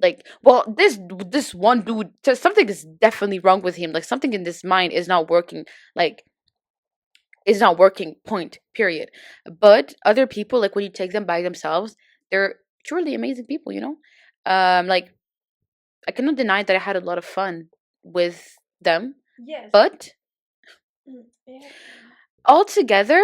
like, well, this one dude, something is definitely wrong with him, like something in this mind is not working, like is not working, point, period. But other people, like when you take them by themselves, they're truly amazing people, you know. Like I cannot deny that I had a lot of fun with them, Yes. but Yeah. Altogether,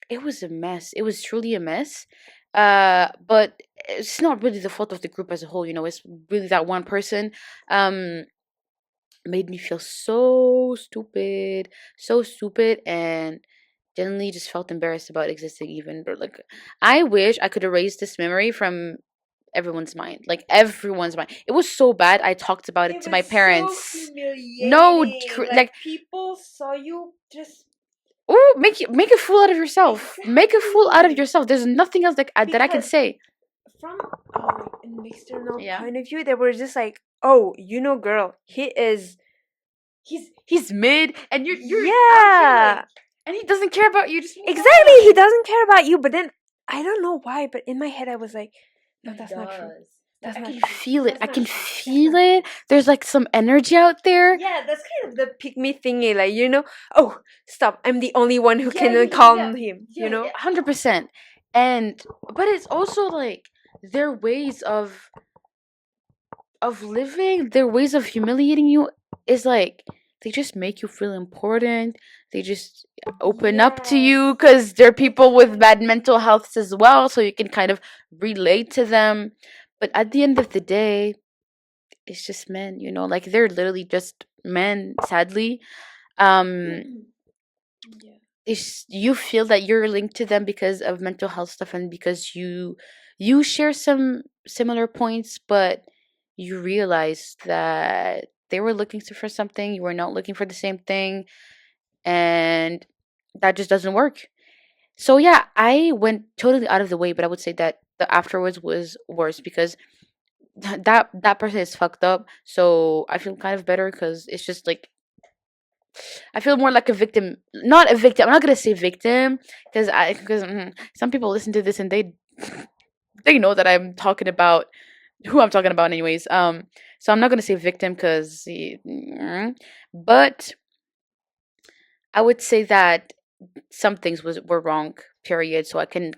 it was a mess. It was truly a mess. But it's not really the fault of the group as a whole. It's really that one person. Um, made me feel so stupid, and generally just felt embarrassed about existing even. But like, I wish I could erase this memory from everyone's mind, like everyone's mind. It was so bad. I talked about it It to my was so parents. No, humiliating. like, Like people saw you just oh, make a fool out of yourself. Make a fool out of exactly yourself. There's nothing else like that I can because say. from an external Yeah. point of view, they were just like, "Oh, girl, He's mid, and you're out here like, yeah, and he doesn't care about you. Just move exactly. He on. doesn't care about you." But then I don't know why, but in my head, I was like, "No, He that's not true. does. Like, That's I not can true. feel it. That's I not can true. That's feel not true." it. There's like some energy out there. Yeah, that's kind of the pick me thingy, like oh, stop, I'm the only one who can calm him, Yeah, 100%. And but it's also like their ways of living, their ways of humiliating you is like they just make you feel important. They just open up to Yes, you because they're people with exactly. bad mental health as well, so you can kind of relate to them. But at the end of the day, it's just men, like they're literally just men, sadly. Um Yeah. you feel that you're linked to them because of mental health stuff and because you share some similar points, but you realize that they were looking for something, you were not looking for the same thing, and that just doesn't work. So yeah, I went totally out of the way, but I would say that the afterwards was worse because that person is fucked up. So I feel kind of better because it's just like I feel more like a victim, not a victim. I'm not gonna say victim because some people listen to this and they know that I'm talking about who I'm talking about anyways. So I'm not gonna say victim because, but I would say that some things were wrong. Period. So I can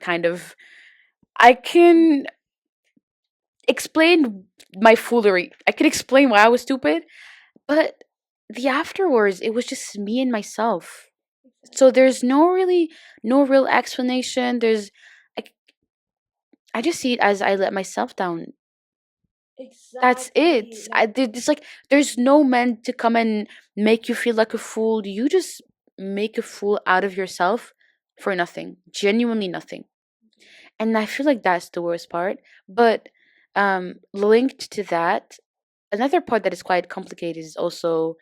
explain my foolery. I can explain why I was stupid, but the afterwards, it was just me and myself. So there's no real explanation. I, I just see it as I let myself down. That's it. Exactly. Like It's like there's no man to come and make you feel like a fool. You just make a fool out of yourself for nothing, genuinely nothing. And I feel like that's the worst part. But linked to that, another part that is quite complicated is also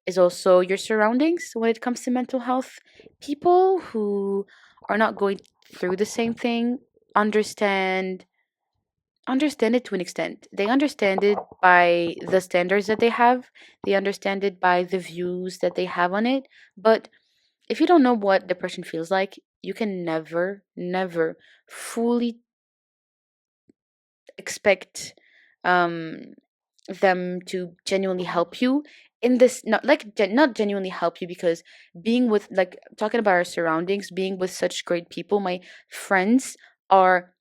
your surroundings when it comes to mental health. People who are not going through the same thing understand it to an extent. They understand it by the standards that they have. They understand it by the views that they have on it. But if you don't know what depression feels like, you can never fully expect um them to genuinely help you in this, not like not genuinely help you, because being with, like, talking about our surroundings, being with such great people, friends are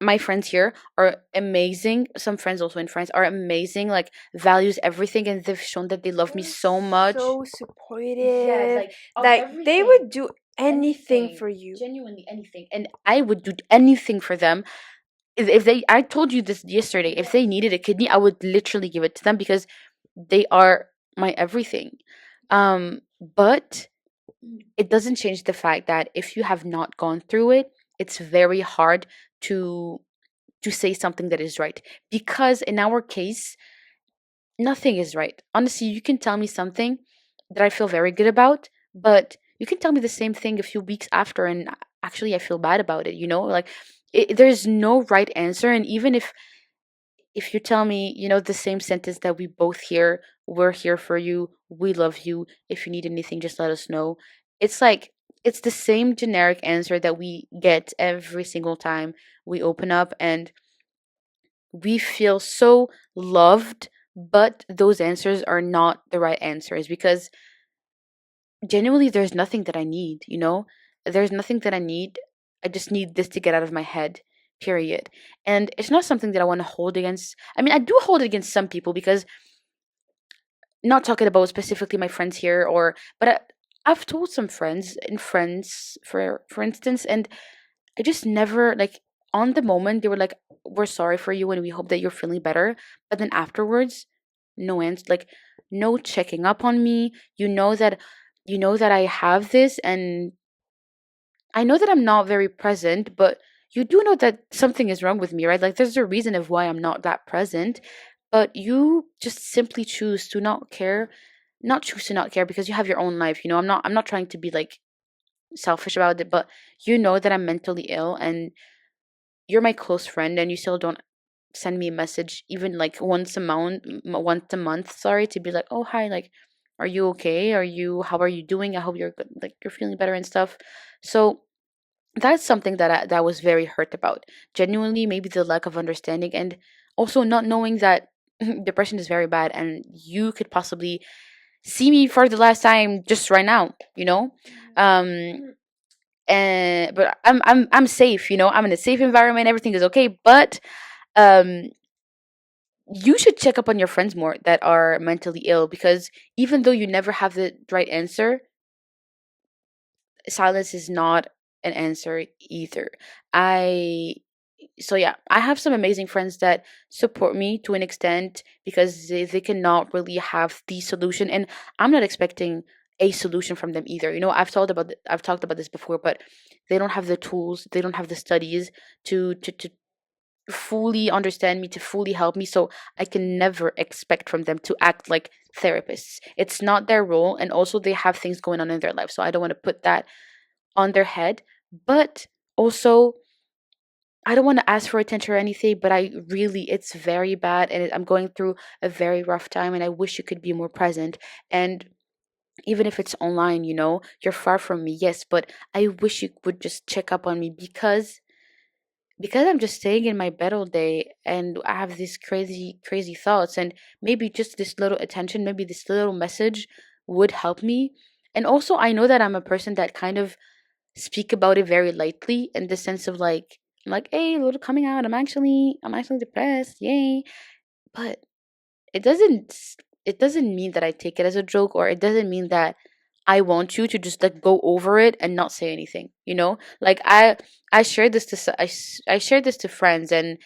my friends here are amazing. Some friends also in France are amazing, like values everything, and they've shown that they love me they're so much. so Yeah, supportive. like of Like they everything. would do anything Anything, for you. genuinely anything, and I would do anything for them. If they, I told you this yesterday, if they needed a kidney, I would literally give it to them because they are my everything. But it doesn't change the fact that if you have not gone through it, it's very hard to say something that is right, because in our case nothing is right. Honestly, you can tell me something that I feel very good about, but you can tell me the same thing a few weeks after, and actually I feel bad about it. Like, there's no right answer. And even if you tell me, the same sentence that we both hear, we're here for you, we love you, if you need anything, just let us know. It's like, it's the same generic answer that we get every single time we open up, and we feel so loved, but those answers are not the right answers, because genuinely there's nothing that I need, there's nothing that I need. I just need this to get out of my head, period. And it's not something that I want to hold against. I mean, I do hold it against some people because not talking about specifically my friends here, or but I've told some friends and friends, for instance, and I just never like, on the moment they were like, "We're sorry for you and we hope that you're feeling better," but then afterwards, no answer, like no checking up on me. You know that I have this, and I know that I'm not very present, but you do know that something is wrong with me, right? Like there's a reason of why I'm not that present, but you just simply choose to not care, not choose to not care because you have your own life. I'm not trying to be like selfish about it, but you know that I'm mentally ill and you're my close friend and you still don't send me a message even like once a month, sorry, to be like, "Oh, hi, like are you okay? How are you doing? I hope you're good, like you're feeling better and stuff." So that's something that I was very hurt about. Genuinely, maybe the lack of understanding, and also not knowing that depression is very bad, and you could possibly see me for the last time just right now. Um, and but I'm safe. I'm in a safe environment. Everything is okay. But um, you should check up on your friends more that are mentally ill, because even though you never have the right answer, silence is not an answer either. I so yeah, I have some amazing friends that support me to an extent because they cannot really have the solution, and I'm not expecting a solution from them either. I've talked about this before, but they don't have the tools, they don't have the studies to fully understand me, to fully help me. So I can never expect from them to act like therapists. It's not their role, and also they have things going on in their life. So I don't want to put that on their head. But also, I don't want to ask for attention or anything, but it's very bad, and I'm going through a very rough time, and I wish you could be more present. And even if it's online, you're far from me, yes, but I wish you would just check up on me, because I'm just staying in my bed all day and I have these crazy, crazy thoughts. And maybe just this little attention, maybe this little message would help me. And also, I know that I'm a person that kind of speak about it very lightly, in the sense of like, hey, a little coming out. I'm actually depressed. Yay. But it doesn't it doesn't mean that I take it as a joke, or it doesn't mean that I want you to just like go over it and not say anything. Like I shared this to I shared this to friends, and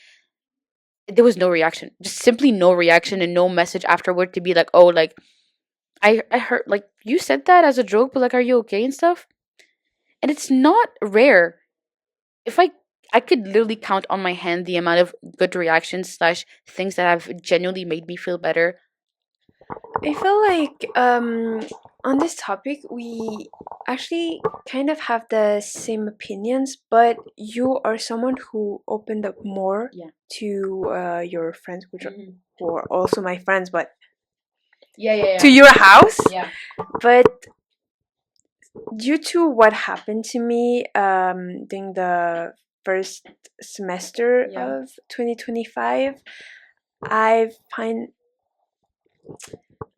there was no reaction. Just simply no reaction and no message afterward to be like, "Oh, like I heard like you said that as a joke, but like are you okay and stuff?" And it's not rare. If I could literally count on my hand the amount of good reactions slash things that have genuinely made me feel better. I feel like on this topic we actually kind of have the same opinions, but you are someone who opened up more Yeah. to your friends, which are, Mhm. who are also my friends, but Yeah, yeah, to yeah. your house. Yeah. But due to what happened to me during the first semester Yeah. of 2025, I find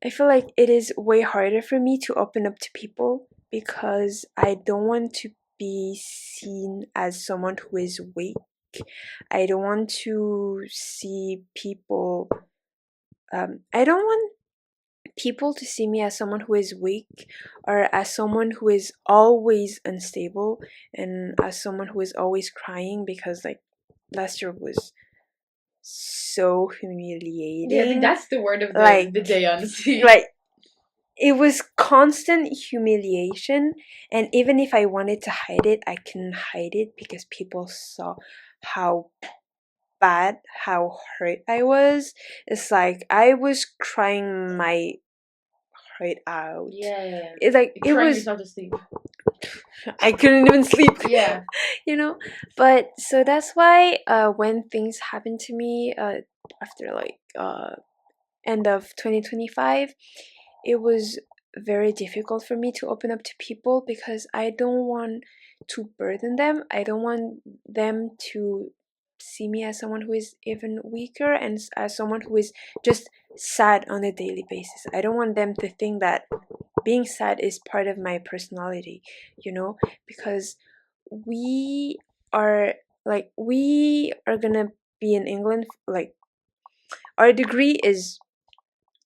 I feel like it is way harder for me to open up to people because I don't want to be seen as someone who is weak. I don't want to see people. I don't want people to see me as someone who is weak or as someone who is always unstable and as someone who is always crying, because like last year was so humiliating. Yeah, I think that's the word of the Like day, honestly. like it was constant humiliation, and even if I wanted to hide it, I couldn't hide it because people saw how bad, how hurt I was. It's like I was crying my heart out. Yeah, yeah, yeah. It's like You're it crying was yourself to sleep. I couldn't even sleep. Yeah. you know but so that's why when things happen to me after like end of 2025, it was very difficult for me to open up to people because I don't want to burden them. I don't want them to see me as someone who is even weaker and as someone who is just sad on a daily basis. I don't want them to think that being sad is part of my personality, because we are we are gonna be in England, like our degree is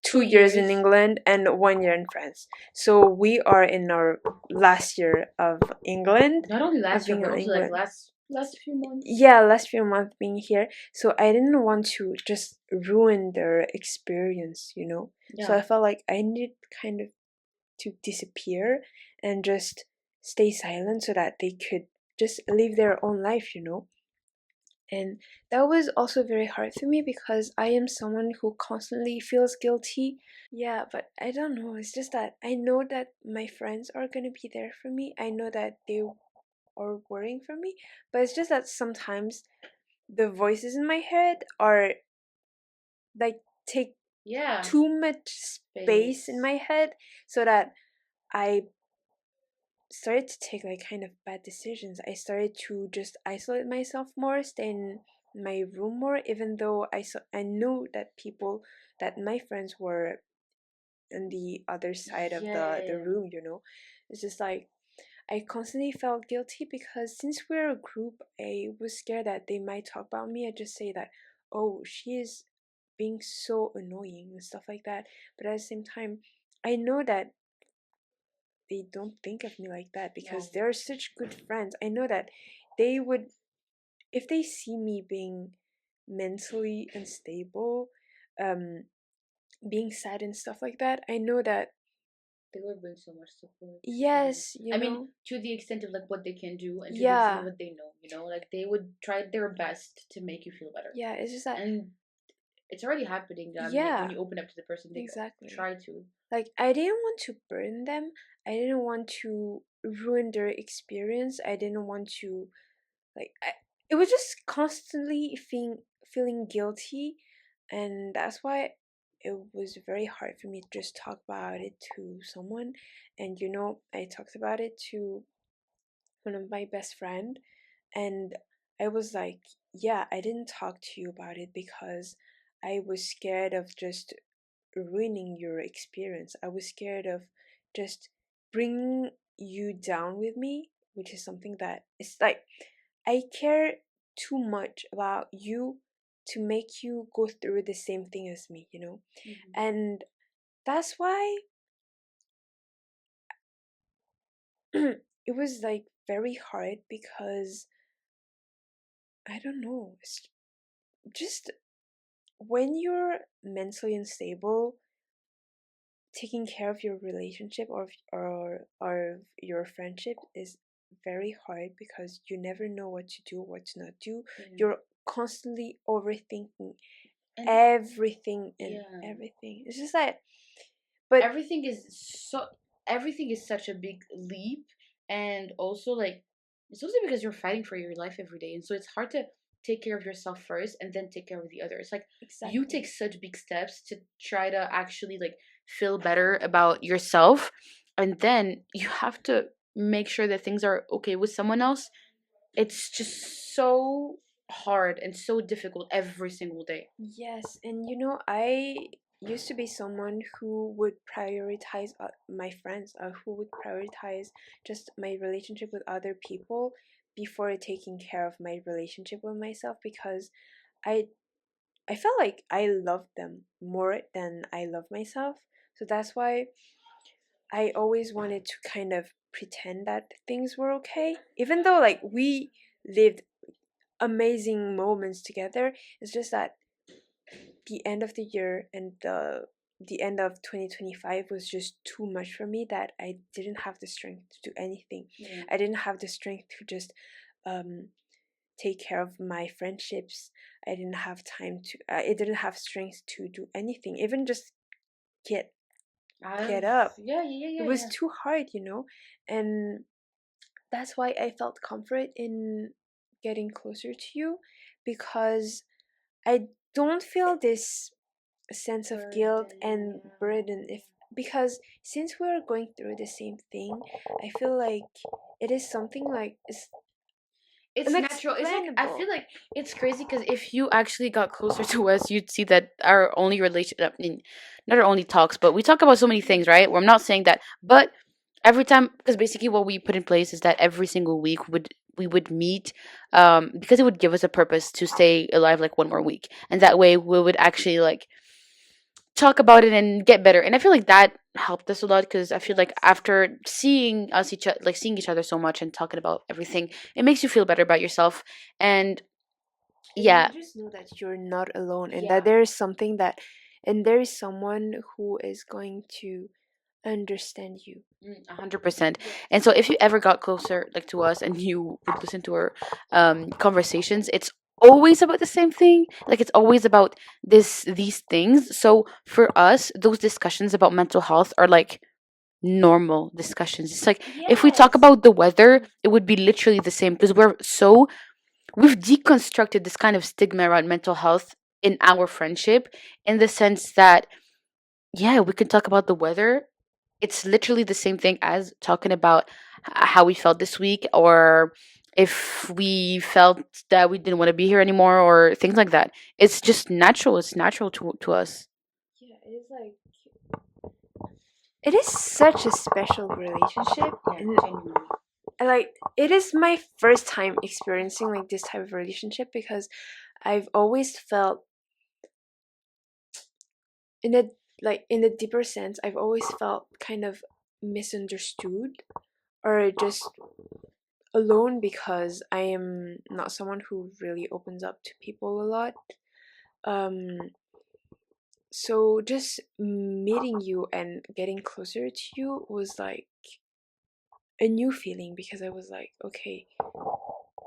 2 years in England and 1 year in France. So we are in our last year of England, Not only of last year, being but in also like England. last few months. Yeah, last few months being here. So I didn't want to just ruin their experience, you know? So Yeah. I felt like I needed kind of to disappear and just stay silent so that they could just live their own life, you know? And that was also very hard for me because I am someone who constantly feels guilty. Yeah, but I don't know. It's just that I know that my friends are going to be there for me. I know that they are worrying for me. But it's just that sometimes the voices in my head are like take Yeah. too much space in Space. my head so that I started to take like kind of bad decisions. I started to just isolate myself more, stay in my room more, even though I knew that people that my friends were on the other side of the Yeah. room, you know. It's just like I constantly felt guilty because since we're a group, I was scared that they might talk about me. I just say that, oh, she is being so annoying and stuff like that. But at the same time, I know that they don't think of me like that because No. they're such good friends. I know that they would, if they see me being mentally unstable, um, being sad and stuff like that, I know that, They will bring so much support. And yes, you I mean, know, to the extent of like what they can do and to the extent of yeah, what they know, you know, like they would try their best to make you feel better. yeah, it's just that, And it's already happening. I mean, like when yeah, you open up to the person, they exactly. try to. Like, I didn't want to burden them, I didn't want to ruin their experience, I didn't want to like it was just constantly feeling guilty, and that's why it was very hard for me to just talk about it to someone. And you know, I talked about it to one of my best friend, and I was like, yeah, I didn't talk to you about it because I was scared of just ruining your experience. I was scared of just bringing you down with me, which is something that is like I care too much about you to make you go through the same thing as me, you know? Mhm. And that's why it was like very hard because I don't know, it's just when you're mentally unstable, taking care of your relationship or your friendship is very hard because you never know what to do, what to not do. Yeah. You're constantly overthinking And everything and yeah, everything. It's just like, but everything is so everything is such a big leap, and also like it's also because you're fighting for your life every day, and so it's hard to take care of yourself first and then take care of the others. Like you take exactly. such big steps to try to actually like feel better about yourself, and then you have to make sure that things are okay with someone else. It's just so hard and so difficult every single day. Yes, and you know, I used to be someone who would prioritize my friends, who would prioritize just my relationship with other people before taking care of my relationship with myself because I I felt like I loved them more than I love myself. So that's why I always wanted to kind of pretend that things were okay. Even though like we lived amazing moments together, it's just that the end of the year and the end of 2025 was just too much for me that I didn't have the strength to do anything. Yeah. I didn't have the strength to just um take care of my friendships. I didn't have time to I didn't have strength to do anything, even just get I've get up. yeah, yeah, It yeah, was yeah. too hard, you know. And that's why I felt comfort in getting closer to you because I don't feel this sense of guilt Burden, and burden if because since we're going through the same thing, I feel like it is something like it's it's natural. It's like I unexplainable. feel like it's crazy because if you actually got closer to us, you'd see that our only relationship, I mean, not our only talks, but we talk about so many things, right? Well, I'm not saying that, but every time, because basically what we put in place is that every single week we would meet, because it would give us a purpose to stay alive like one more week, and that way we would actually like talk about it and get better. And I feel like that helped us a lot because I feel like after seeing us each like seeing each other so much and talking about everything, it makes you feel better about yourself. And yeah, you just know that you're not alone, and yeah, that there is something that, and there is someone who is going to understand you. 100%. And so if you ever got closer like to us and you would listen to our conversations, it's always about the same thing. Like it's always about these things. So for us, those discussions about mental health are like normal discussions. It's like if we talk about the weather, it would be literally the same because we've deconstructed this kind of stigma around mental health in our friendship in the sense that yeah, we can talk about the weather. It's literally the same thing as talking about how we felt this week or if we felt that we didn't want to be here anymore or things like that. It's just natural. It's natural to us. Yeah, it is like, it is such a special relationship, and like it is my first time experiencing like this type of relationship, because I've always felt in a, like in the deeper sense, I've always felt kind of misunderstood, or just alone, because I am not someone who really opens up to people a lot. Um, so just meeting you and getting closer to you was like a new feeling, because I was like, okay,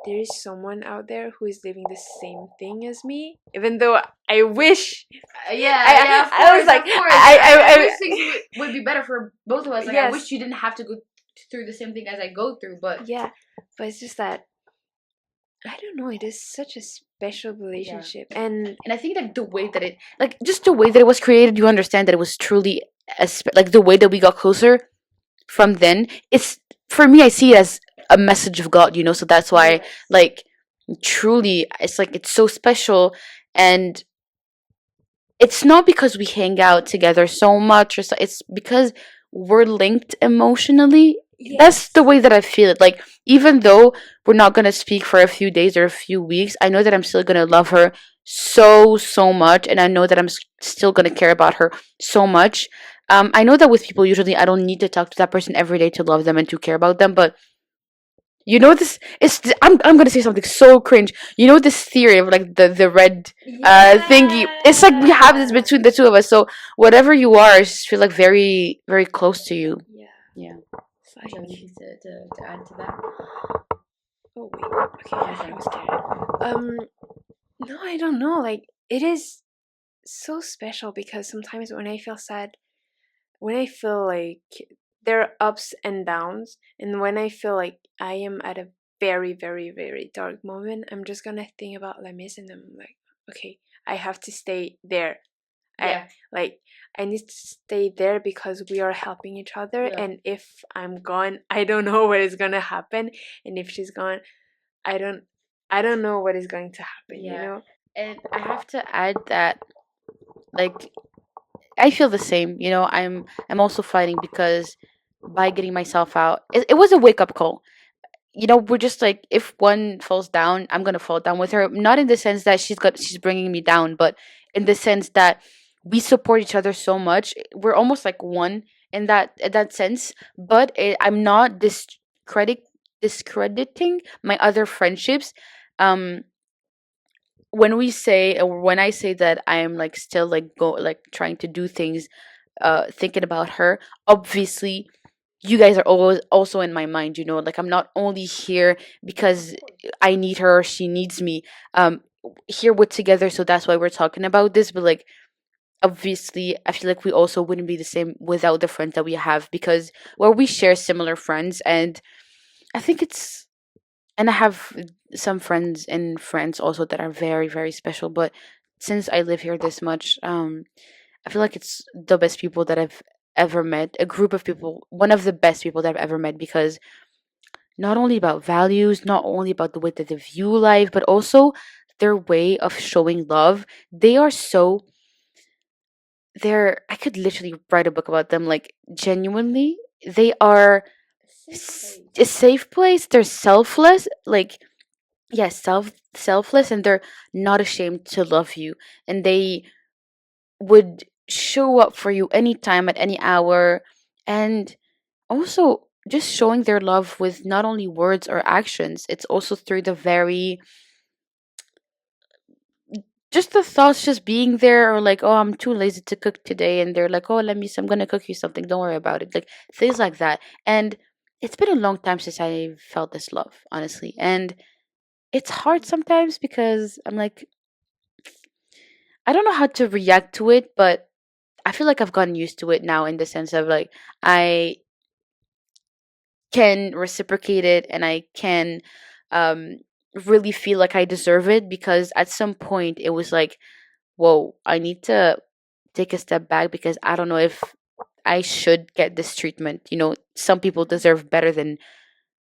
there is someone out there who is living the same thing as me, even though I wish. Yeah, of I was course, like, of course. I wish things would be better for both of us. Like, I yes, wish you didn't have to go through the same thing as I go through, but yeah, but it's just that I don't know. It is such a special yeah. relationship, and And I think that the way that it, like, just the way that it was created, you understand that it was truly, like, the way that we got closer from then, it's, for me, I see it as a message of God, you know? So that's why, yes, like, truly, it's like, it's so special. And it's not because we hang out together so much or so, it's because we're linked emotionally. That's the yes, way that I feel it. Like, even though we're not gonna speak for a few days or a few weeks, I know that I'm still gonna love her so much, and I know that I'm still gonna care about her so much. I know that with people, usually I don't need to talk to that person every day to love them and to care about them, but you know this is I'm gonna say something so cringe. You know this theory of like the red thingy. It's like we have this between the two of us. So whatever you are, I just feel like very close to you. yeah. Yeah. It's Do you have like, anything to add to that? oh wait, okay, I was scared. No, I don't know. Like it is so special, because sometimes when I feel sad, when I feel like there are ups and downs, and when I feel like I am at a very dark moment, I'm just gonna think about Les Mis, and I'm like, okay, I have to stay there. Yeah. Like I need to stay there because we are helping each other. Yeah. And if I'm gone, I don't know what is gonna happen. And if she's gone, I don't I don't know what is going to happen, you Yeah. know? And I have to add that, like, I feel the same. You know, I'm also fighting because by getting myself out, it was a wake up call. You know, we're just like, if one falls down, I'm gonna fall down with her. Not in the sense that she's bringing me down, but in the sense that we support each other so much. We're almost like one in that sense. But I'm not discrediting my other friendships. Um, when we say, or when I say that I am like still like trying to do things, thinking about her. Obviously, you guys are always also in my mind, you know, like I'm not only here because I need her or she needs me. Here we're together, so that's why we're talking about this. But like, obviously, I feel like we also wouldn't be the same without the friends that we have, because well, we share similar friends. And I think it's, and I have some friends in France also that are very special. But since I live here this much, I feel like it's the best people that I've ever met. A group of people, one of the best people that I've ever met, because not only about values, not only about the way that they view life, but also their way of showing love. They are so, I could literally write a book about them. Like, genuinely, they are a safe place. They're selfless. Like, yes, selfless, and they're not ashamed to love you. And they would show up for you anytime at any hour, and also just showing their love with not only words or actions, it's also through the very just the thoughts, just being there, or like, oh, I'm too lazy to cook today, and they're like, oh, I'm gonna cook you something, don't worry about it, like things like that. And it's been a long time since I felt this love, honestly, and it's hard sometimes because I'm like, I don't know how to react to it, but I feel like I've gotten used to it now, in the sense of like, I can reciprocate it, and I can um really feel like I deserve it, because at some point it was like, whoa, I need to take a step back, because I don't know if I should get this treatment. Some people deserve better than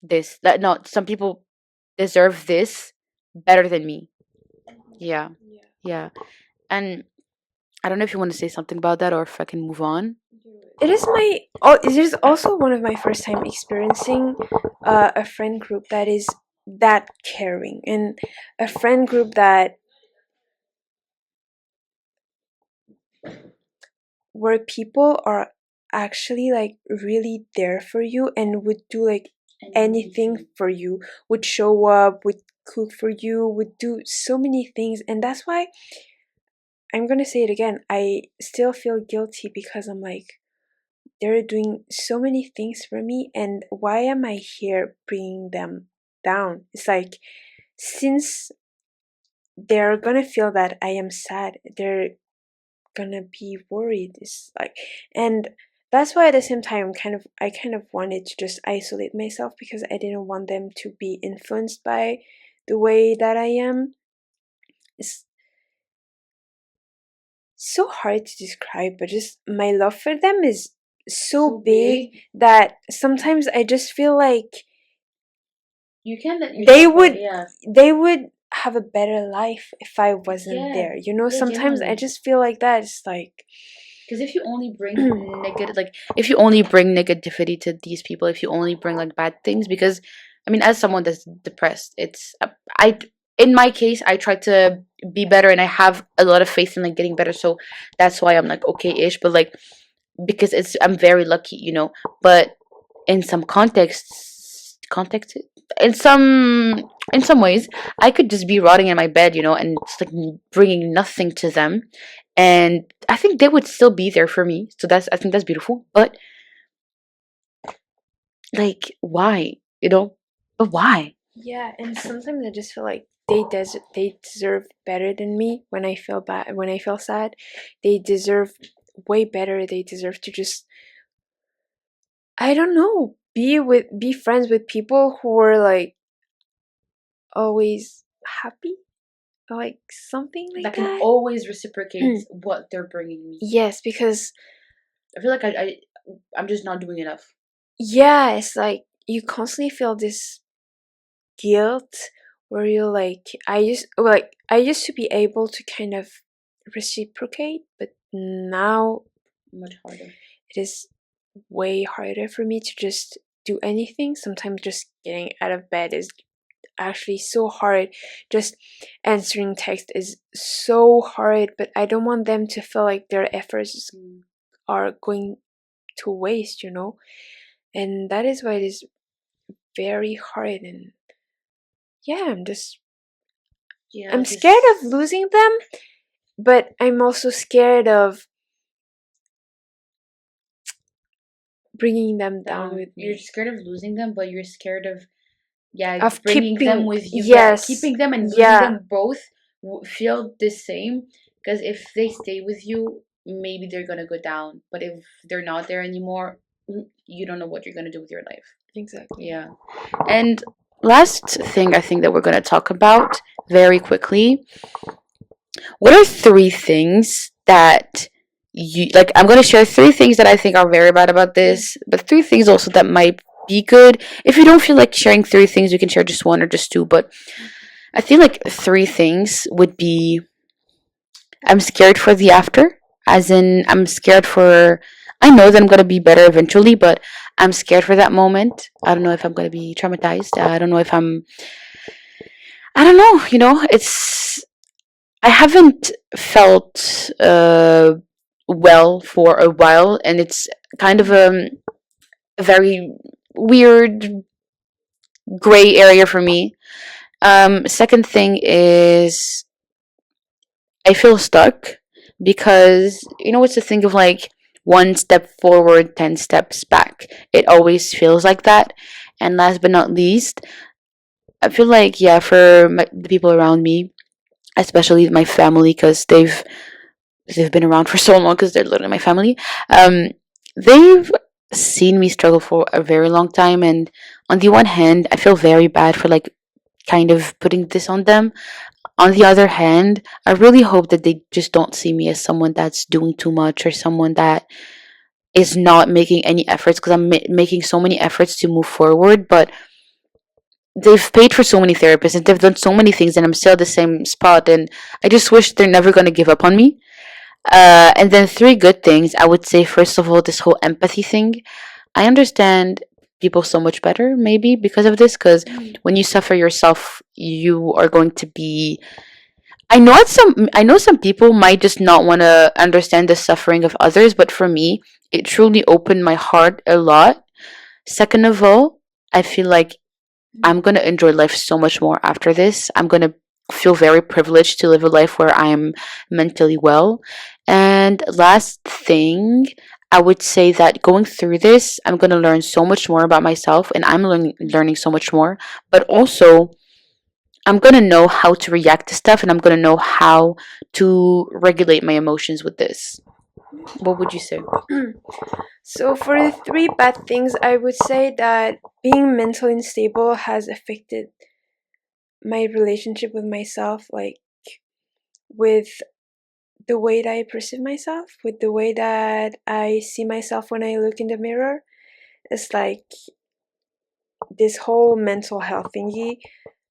this. No, some people deserve this better than me. Yeah. Yeah. And I don't know if you want to say something about that, or if I can move on. It is also one of my first time experiencing a friend group that is that caring, and a friend group that where people are actually like really there for you and would do like anything for you, would show up, would cook for you, would do so many things. And that's why I'm gonna say it again, I still feel guilty, because I'm like, they're doing so many things for me, and why am I here bringing them down? It's like, since they're gonna feel that I am sad, they're gonna be worried. It's like, and that's why at the same time I kind of wanted to just isolate myself, because I didn't want them to be influenced by the way that I am. It's so hard to describe, but just my love for them is so big that sometimes I just feel like You can let they yourself go. would Yeah. they would have a better life if I wasn't Yeah. there. Yeah, Sometimes I genuinely. just feel like that. It's like, Because if you only bring negative, like if you only bring negativity to these people, if you only bring like bad things, because I mean, as someone that's depressed, it's I in my case, I try to be better, and I have a lot of faith in like getting better. So that's why I'm like okay-ish, but like, because I'm very lucky, But in some context, in some ways, I could just be rotting in my bed, and it's like bringing nothing to them, and I think they would still be there for me. So I think that's beautiful. But like, why, but why? yeah, and sometimes I just feel like they deserve better than me when I feel bad, when I feel sad. They deserve way better. They deserve to just, I don't know, be friends with people who are like always happy, or like something like That can that. always reciprocate what they're bringing me. Yes, because I feel like I'm just not doing enough. yeah, it's like you constantly feel this guilt where you're like, I used to be able to kind of reciprocate, but now Much harder. it is way harder for me to just do anything. Sometimes just getting out of bed is actually so hard. Just answering text is so hard, but I don't want them to feel like their efforts are going to waste, And that is why it is very hard. And yeah, Yeah, I'm like scared of losing them, but I'm also scared of bringing them down with You're me. scared of losing them, but you're scared of, yeah, Of bringing them keeping, with you. Yeah, yes, keeping them and losing yeah, them both feel the same. Because if they stay with you, maybe they're gonna go down. But if they're not there anymore, you don't know what you're gonna do with your life. exactly. Yeah. And last thing I think that we're gonna talk about very quickly. What are three things that you like? I'm gonna share three things that I think are very bad about this, but three things also that might be good. If you don't feel like sharing three things, you can share just one or just two. But I feel like three things would be: I'm scared for the after, as in I'm scared for. I know that I'm gonna be better eventually, but I'm scared for that moment. I don't know if I'm gonna be traumatized. I don't know if I'm. I don't know. It's. I haven't felt well for a while, and it's kind of a very weird gray area for me. Second thing is I feel stuck because it's the thing of like one step forward, 10 steps back. It always feels like that. And last but not least, I feel like, yeah, for the people around me, especially my family, because they've been around for so long, because they're literally my family. Um, they've seen me struggle for a very long time, and on the one hand, I feel very bad for like kind of putting this on them. On the other hand, I really hope that they just don't see me as someone that's doing too much or someone that is not making any efforts, because I'm making so many efforts to move forward, but they've paid for so many therapists and they've done so many things, and I'm still at the same spot, and I just wish they're never going to give up on me. And then three good things, I would say, first of all, this whole empathy thing. I understand people so much better, maybe because of this, because when you suffer yourself, you are going to be. I know some people might just not want to understand the suffering of others, but for me, it truly opened my heart a lot. Second of all, I feel like I'm going to enjoy life so much more after this. I'm going to feel very privileged to live a life where I am mentally well. And last thing, I would say that going through this, I'm going to learn so much more about myself, and I'm learning so much more. But also, I'm going to know how to react to stuff, and I'm going to know how to regulate my emotions with this. What would you say? So for the three bad things, I would say that being mentally unstable has affected my relationship with myself, like with the way that I perceive myself, with the way that I see myself when I look in the mirror. It's like this whole mental health thingy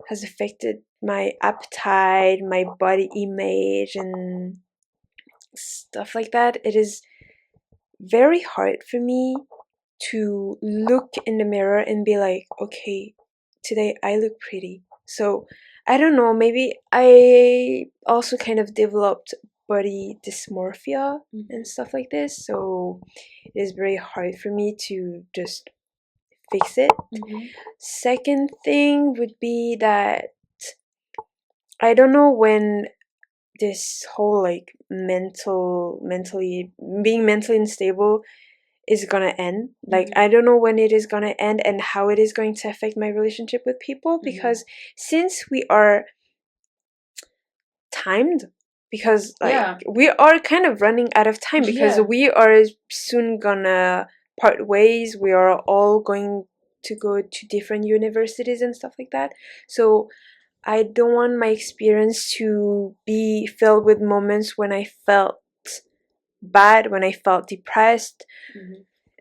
has affected my appetite, my body image, and stuff like that. It is very hard for me to look in the mirror and be like, okay, today I look pretty. So I don't know, maybe I also kind of developed body dysmorphia and stuff like this. So it is very hard for me to just fix it. Second thing would be that I don't know when this whole like mentally being mentally unstable is gonna end. Like I don't know when it is gonna end and how it is going to affect my relationship with people, because since we are timed, because like Yeah. we are kind of running out of time, because Yeah. we are soon gonna part ways. We are all going to go to different universities and stuff like that. So I don't want my experience to be filled with moments when I felt bad, when I felt depressed,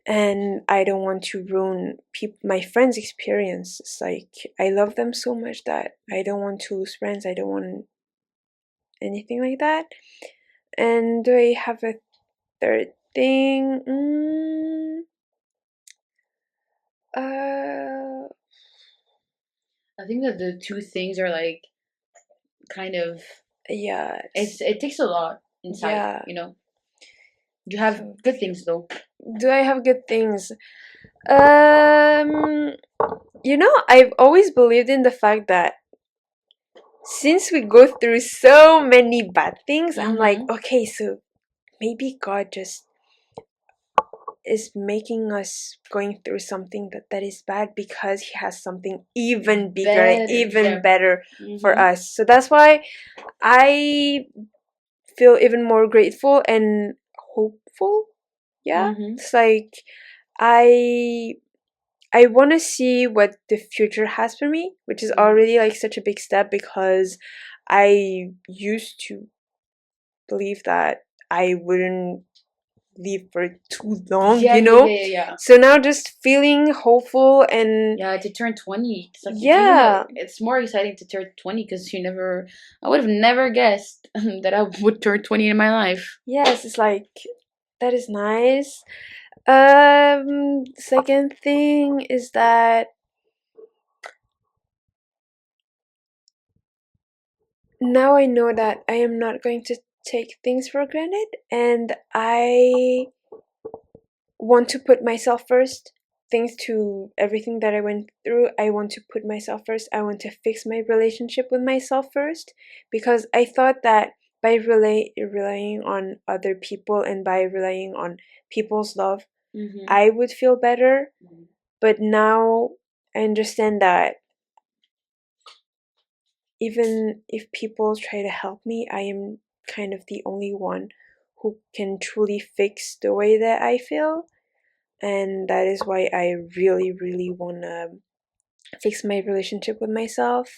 and I don't want to ruin my friends' experience. It's like I love them so much that I don't want to lose friends. I don't want anything like that. And do I have a third thing? Uh, I think that the two things are like kind of yeah, it takes a lot inside, yeah. You have So, good things though. do I have good things? Um, I've always believed in the fact that since we go through so many bad things, I'm like, okay, so maybe God just is making us going through something that is bad, because he has something even bigger and even better for us. So that's why I feel even more grateful and hopeful. Yeah. It's like I I want to see what the future has for me, which is already like such a big step, because I used to believe that I wouldn't live for too long, Yeah. So now just feeling hopeful and Yeah, to turn 20. It's like yeah. it's more exciting to turn 20, because I would have never guessed that I would turn 20 in my life. Yes, it's like that is nice. Second thing is that now I know that I am not going to take things for granted, and I want to put myself first. Thanks to everything that I went through, I want to put myself first. I want to fix my relationship with myself first, because I thought that by relying on other people and by relying on people's love, I would feel better. But now I understand that even if people try to help me, I am kind of the only one who can truly fix the way that I feel. And that is why I really, really want to fix my relationship with myself.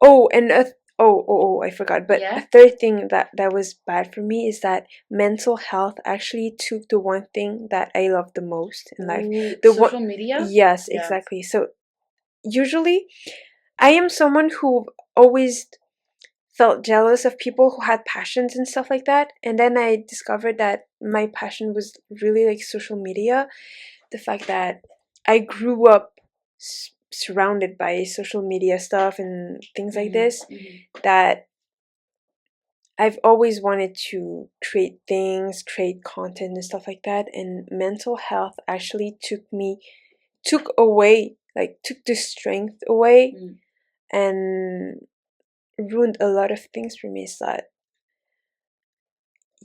Oh, and I forgot. But a third thing that was bad for me is that mental health actually took the one thing that I love the most in life. The social media? Yes, Yeah. exactly. So usually I am someone who always felt jealous of people who had passions and stuff like that. And then I discovered that my passion was really like social media. The fact that I grew up surrounded by social media stuff and things like this, that I've always wanted to create things, create content and stuff like that. And mental health actually took away, like took the strength away and ruined a lot of things for me. So that,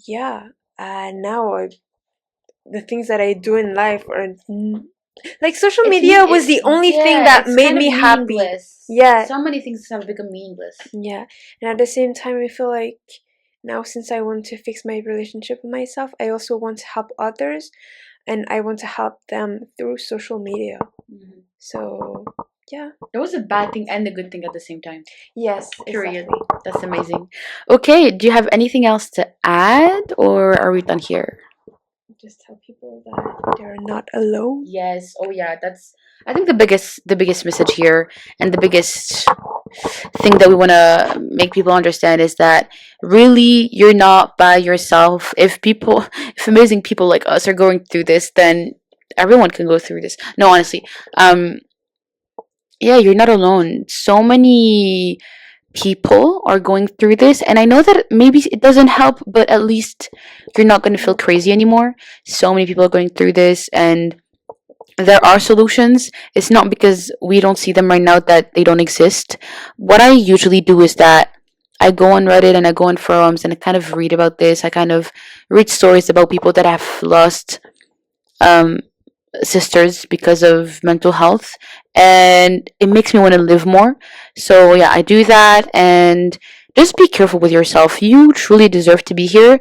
yeah, now the things that I do in life are like social media was the only thing that made me happy. Yeah, So many things have become meaningless. yeah. And at the same time, I feel like now, since I want to fix my relationship with myself, I also want to help others, and I want to help them through social media. So yeah, It was a bad thing and a good thing at the same time. yes, Period. exactly. That's amazing. Okay, do you have anything else to add, or are we done here? Just tell people that they're not alone. Yes. Oh yeah, that's I think the biggest message here and the biggest thing that we want to make people understand is that really you're not by yourself. If amazing people like us are going through this, then everyone can go through this. No, honestly. Yeah, you're not alone. So many people are going through this, and I know that maybe it doesn't help, but at least you're not going to feel crazy anymore. So many people are going through this, and there are solutions. It's not because we don't see them right now that they don't exist. What I usually do is that I go on Reddit and I go on forums and I kind of read about this. I kind of read stories about people that have lost um, sisters because of mental health, and it makes me want to live more. So yeah, I do that. And just be careful with yourself. You truly deserve to be here.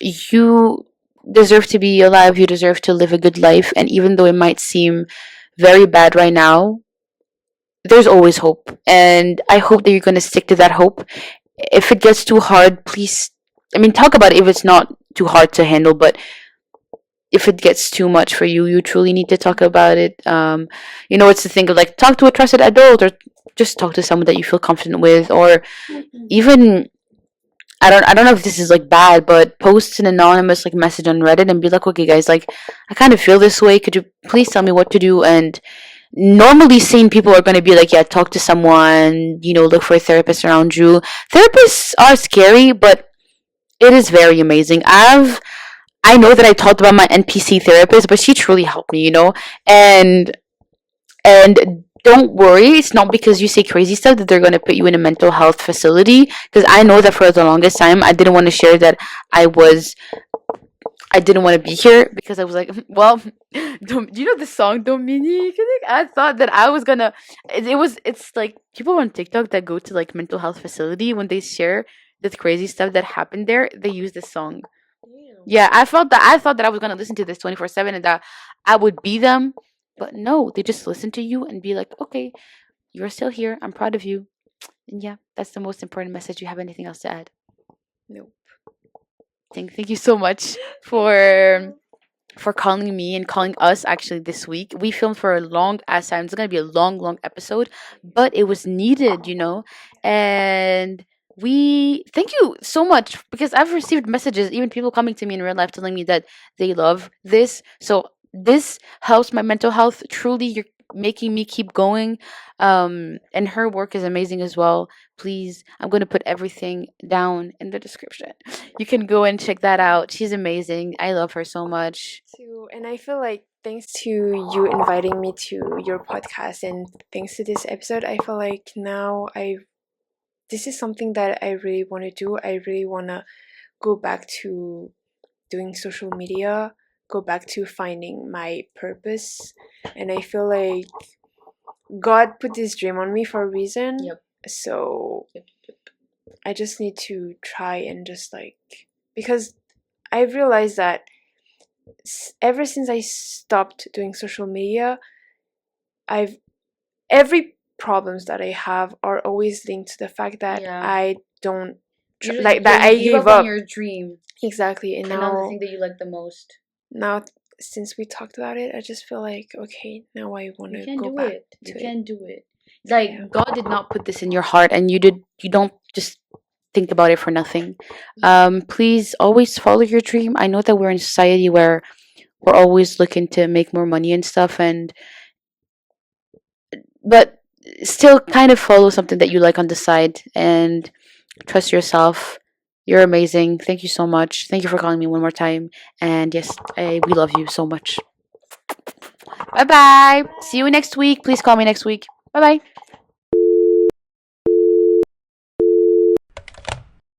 You deserve to be alive. You deserve to live a good life. And even though it might seem very bad right now, there's always hope. And I hope that you're going to stick to that hope. If it gets too hard, please, I mean, talk about it if it's not too hard to handle, but if it gets too much for you, you truly need to talk about it. It's the thing of like talk to a trusted adult, or just talk to someone that you feel confident with, or even I don't know if this is like bad, but post an anonymous like message on Reddit and be like, okay, guys, like I kind of feel this way. Could you please tell me what to do? And normally, sane people are going to be like, yeah, talk to someone. Look for a therapist around you. Therapists are scary, but it is very amazing. I know that I talked about my NPC therapist, but she truly helped me, and don't worry, it's not because you say crazy stuff that they're going to put you in a mental health facility. Because I know that for the longest time, I didn't want to share that I didn't want to be here because I was like, well, you know the song Dominique? I thought that I was gonna. It's like people on TikTok that go to like mental health facility when they share this crazy stuff that happened there. They use this song. Yeah, I thought that I was gonna listen to this 24/7 and that I would be them, but no, they just listen to you and be like, okay, you're still here. I'm proud of you. And yeah, that's the most important message. You have anything else to add? Nope. Thank you so much for calling me and calling us actually this week. We filmed for a long ass time. It's gonna be a long, long episode, but it was needed. And we thank you so much because I've received messages, even people coming to me in real life telling me that they love this. So this helps my mental health. Truly, making me keep going. And her work is amazing as well. Please, I'm going to put everything down in the description. You can go and check that out. She's amazing. I love her so much. Too, and I feel like thanks to you inviting me to your podcast and thanks to this episode, I feel like now this is something that I really want to do. I really want to go back to doing social media, go back to finding my purpose. And I feel like God put this dream on me for a reason. Yep. So I just need to try and just like, because I've realized that ever since I stopped doing social media, I've every problems that I have are always linked to the fact that Yeah. I don't Like that, I you give on up. your dream. Exactly. And And not the now thing that you like the most. now since we talked about it, I just feel like okay, now I want You to can go do back it. to You it. can do it. Like Yeah. God did not put this in your heart, and you don't just think about it for nothing. Please always follow your dream. I know that we're in a society where we're always looking to make more money and stuff, but still kind of follow something that you like on the side and trust yourself. You're amazing. Thank you so much. Thank you for calling me one more time. And yes, we love you so much. Bye bye. See you next week. Please call me next week. Bye bye.